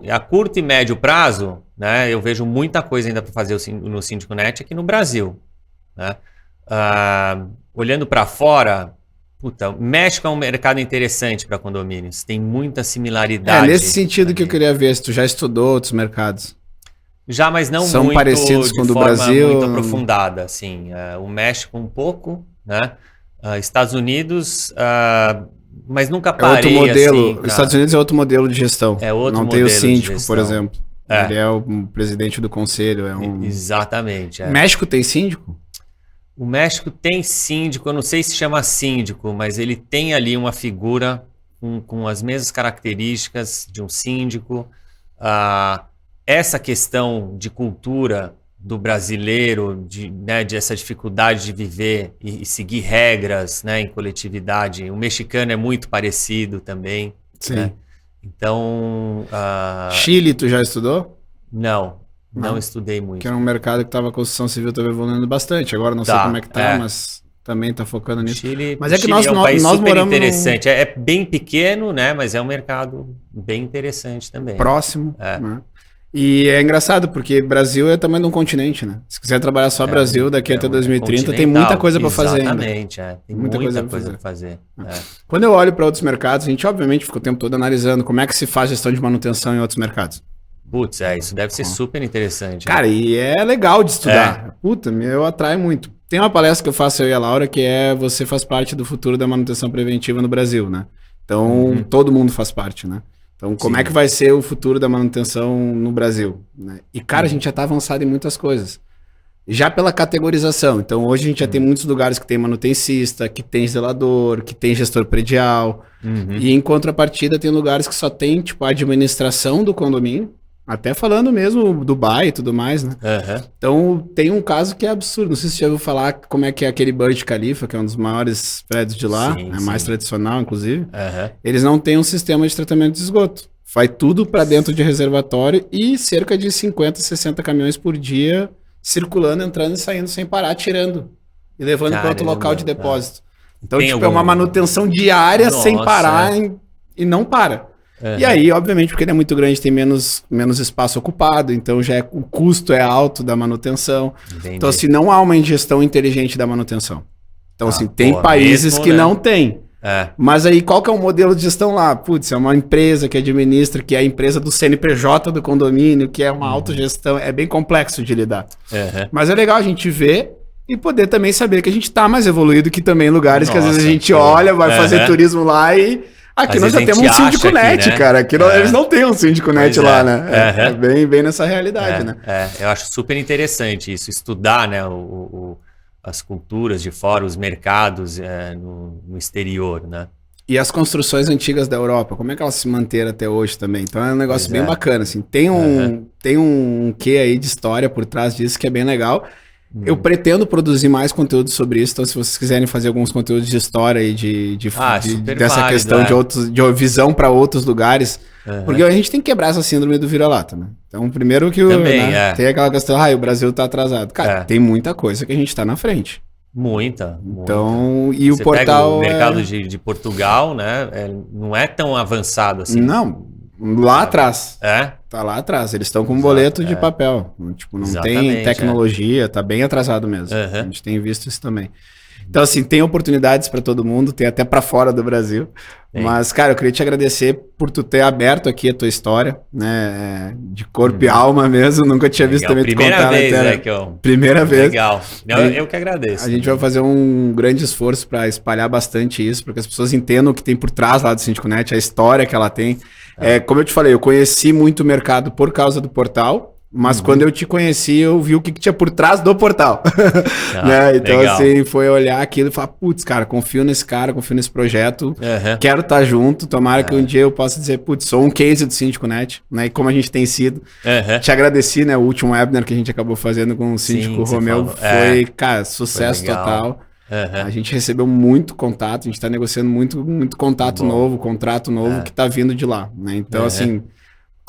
A curto e médio prazo, né? Eu vejo muita coisa ainda para fazer no Síndico Net aqui no Brasil, né? Olhando para fora, o México é um mercado interessante para condomínios, tem muita similaridade. Nesse sentido que eu queria ver, se tu já estudou outros mercados. Já, mas não são muito parecidos com o do Brasil, muito aprofundada, assim. O México um pouco, né? Estados Unidos, mas nunca parei outro modelo. assim. Estados Unidos é outro modelo de gestão. É outro não modelo tem o síndico, de por exemplo. Ele é o presidente do conselho. Exatamente. México tem síndico? O México tem síndico, eu não sei se chama síndico, mas ele tem ali uma figura com as mesmas características de um síndico. Essa questão de cultura do brasileiro, de essa dificuldade de viver e seguir regras, né, em coletividade. O mexicano é muito parecido também. Sim. Né? Então... Chile, tu já estudou? Não estudei muito. Que era um mercado que estava a construção civil também evoluindo bastante. Agora não sei como é que tá, mas também tá focando nisso. Mas é que nós, é um país super moramos interessante. É bem pequeno, né? Mas é um mercado bem interessante também. Próximo. Né? E é engraçado, porque Brasil é também de um continente, né? Se quiser trabalhar só Brasil daqui até 2030, tem muita coisa para fazer ainda. Exatamente, tem muita coisa para fazer. Quando eu olho para outros mercados, a gente obviamente fica o tempo todo analisando como é que se faz gestão de manutenção em outros mercados. Putz, isso deve ser super interessante. Cara, e é legal de estudar. Puta, eu atrai muito. Tem uma palestra que eu faço, eu e a Laura, que é você faz parte do futuro da manutenção preventiva no Brasil, né? Então, todo mundo faz parte, né? Então, como é que vai ser o futuro da manutenção no Brasil? Né? E, cara, a gente já tá avançado em muitas coisas. Já pela categorização. Então, hoje a gente já tem muitos lugares que tem manutencista, que tem zelador, que tem gestor predial. E em contrapartida, tem lugares que só tem, tipo, a administração do condomínio. Até falando mesmo do Dubai e tudo mais, né? Então, tem um caso que é absurdo. Não sei se você já ouviu falar como é que é aquele Burj Khalifa, que é um dos maiores prédios de lá, mais tradicional, inclusive. Eles não têm um sistema de tratamento de esgoto. Vai tudo para dentro de reservatório e cerca de 50, 60 caminhões por dia circulando, entrando e saindo sem parar, tirando e levando para outro local de depósito. Então, tipo, é uma manutenção diária sem parar e não para. E aí, obviamente, porque ele é muito grande, tem menos espaço ocupado, então o custo é alto da manutenção. Entendi. Então, assim, não há uma ingestão inteligente da manutenção. Então, assim, tem países mesmo, que não tem. Mas aí, qual que é o modelo de gestão lá? Putz, é uma empresa que administra, que é a empresa do CNPJ do condomínio, que é uma autogestão, é bem complexo de lidar. Mas é legal a gente ver e poder também saber que a gente tá mais evoluído que também lugares que às vezes a gente olha, vai fazer turismo lá e... Aqui nós já temos um síndico net, né? Cara. Aqui eles não têm um síndico net lá, né? É bem nessa realidade, né? Eu acho super interessante isso, estudar, né, as culturas de fora, os mercados no exterior, né? E as construções antigas da Europa, como é que elas se manteram até hoje também? Então é um negócio bem bacana, assim. Tem um quê aí de história por trás disso que é bem legal. Eu pretendo produzir mais conteúdo sobre isso, então se vocês quiserem fazer alguns conteúdos de história e dessa válido, questão de visão para outros lugares, porque a gente tem que quebrar essa síndrome do vira-lata, né? Então, primeiro que tem aquela questão, o Brasil tá atrasado. Cara, tem muita coisa que a gente tá na frente. Muita. Então, e o portal... o mercado de Portugal, né, não é tão avançado assim. Não, lá atrás. Tá lá atrás, eles estão com um boleto de papel. Tipo, não tem tecnologia, tá bem atrasado mesmo. A gente tem visto isso também. Então, assim, tem oportunidades para todo mundo, tem até para fora do Brasil. Mas, cara, eu queria te agradecer por tu ter aberto aqui a tua história, né? De corpo e alma mesmo. Nunca tinha visto também tu contar. Primeira vez. Legal. Eu que agradeço. A gente vai fazer um grande esforço para espalhar bastante isso, para que as pessoas entendam o que tem por trás lá do Síndico Net, a história que ela tem. Como eu te falei, eu conheci muito o mercado por causa do portal. Mas quando eu te conheci, eu vi o que tinha por trás do portal. Né? Então, legal. Assim, foi olhar aquilo e falar, putz, cara, confio nesse cara, confio nesse projeto, quero estar junto, tomara que um dia eu possa dizer, putz, sou um case do Síndico Net, né? E como a gente tem sido. Te agradeci, né? O último webinar que a gente acabou fazendo com o Síndico Romeu foi, cara, sucesso total. A gente recebeu muito contato, a gente está negociando muito contato novo, contrato novo que está vindo de lá, né? Então, assim...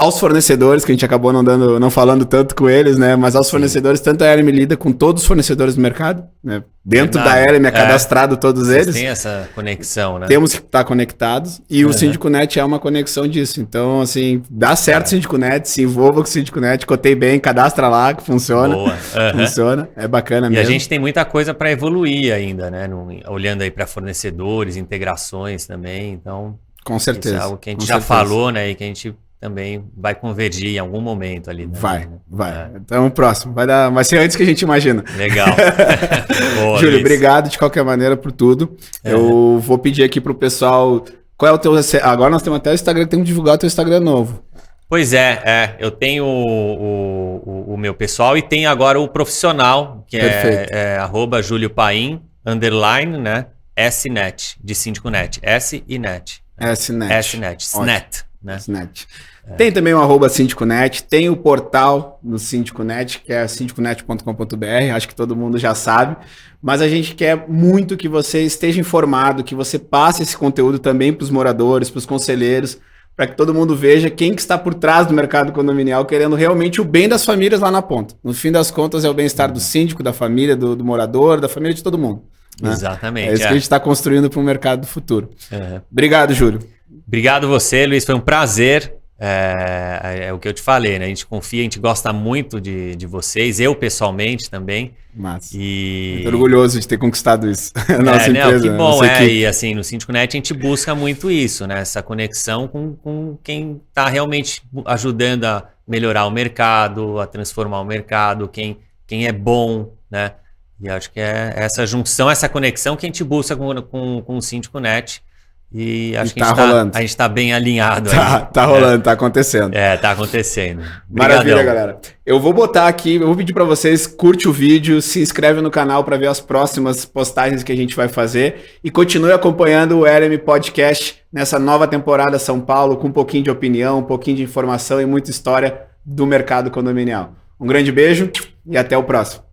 Aos fornecedores, que a gente acabou não falando tanto com eles, né? Mas aos fornecedores, tanto a Eleme lida com todos os fornecedores do mercado, né? Dentro da Eleme é cadastrado todos eles. Tem essa conexão, né? Temos que estar conectados. E o Síndico Net é uma conexão disso. Então, assim, dá certo o Síndico Net, se envolva com o Síndico Net, cotei bem, cadastra lá, que funciona. Boa. Funciona, é bacana mesmo. E a gente tem muita coisa para evoluir ainda, né? Olhando aí para fornecedores, integrações também. Então, com certeza. Isso é algo que a gente já falou, né? E que a gente também vai convergir em algum momento ali. Né? Vai. Então, próximo. Vai ser antes que a gente imagina. Legal. Boa, Júlio, Luiz, obrigado de qualquer maneira por tudo. Eu vou pedir aqui pro pessoal... Qual é o teu... Agora nós temos até o Instagram, temos que divulgar o teu Instagram novo. Pois eu tenho o meu pessoal e tenho agora o profissional, que é @juliopaim, _ né? SNet, de Síndico Net. S e Net. SNet. SNet. Né? Tem também o @síndiconet, tem o portal do Síndico Net, que é síndiconet.com.br, acho que todo mundo já sabe, mas a gente quer muito que você esteja informado, que você passe esse conteúdo também para os moradores, para os conselheiros, para que todo mundo veja quem que está por trás do mercado condominial, querendo realmente o bem das famílias lá na ponta. No fim das contas é o bem-estar do síndico, da família, do morador, da família de todo mundo. Né? Exatamente. É isso que a gente está construindo para o mercado do futuro. Obrigado, Júlio. Obrigado você, Luiz, foi um prazer, é o que eu te falei, né? A gente confia, a gente gosta muito de vocês, eu pessoalmente também. Massa. Muito orgulhoso de ter conquistado isso. Nossa empresa, que bom, e assim, no Síndico Net a gente busca muito isso, né? Essa conexão com quem está realmente ajudando a melhorar o mercado, a transformar o mercado, quem é bom, né? E acho que é essa junção, essa conexão que a gente busca com o Síndico Net, E acho que tá rolando. a gente tá bem alinhado. Tá rolando, tá acontecendo. Tá acontecendo. Maravilha, galera. Eu vou botar aqui, eu vou pedir para vocês, curte o vídeo, se inscreve no canal para ver as próximas postagens que a gente vai fazer e continue acompanhando o LM Podcast nessa nova temporada São Paulo, com um pouquinho de opinião, um pouquinho de informação e muita história do mercado condominial. Um grande beijo e até o próximo.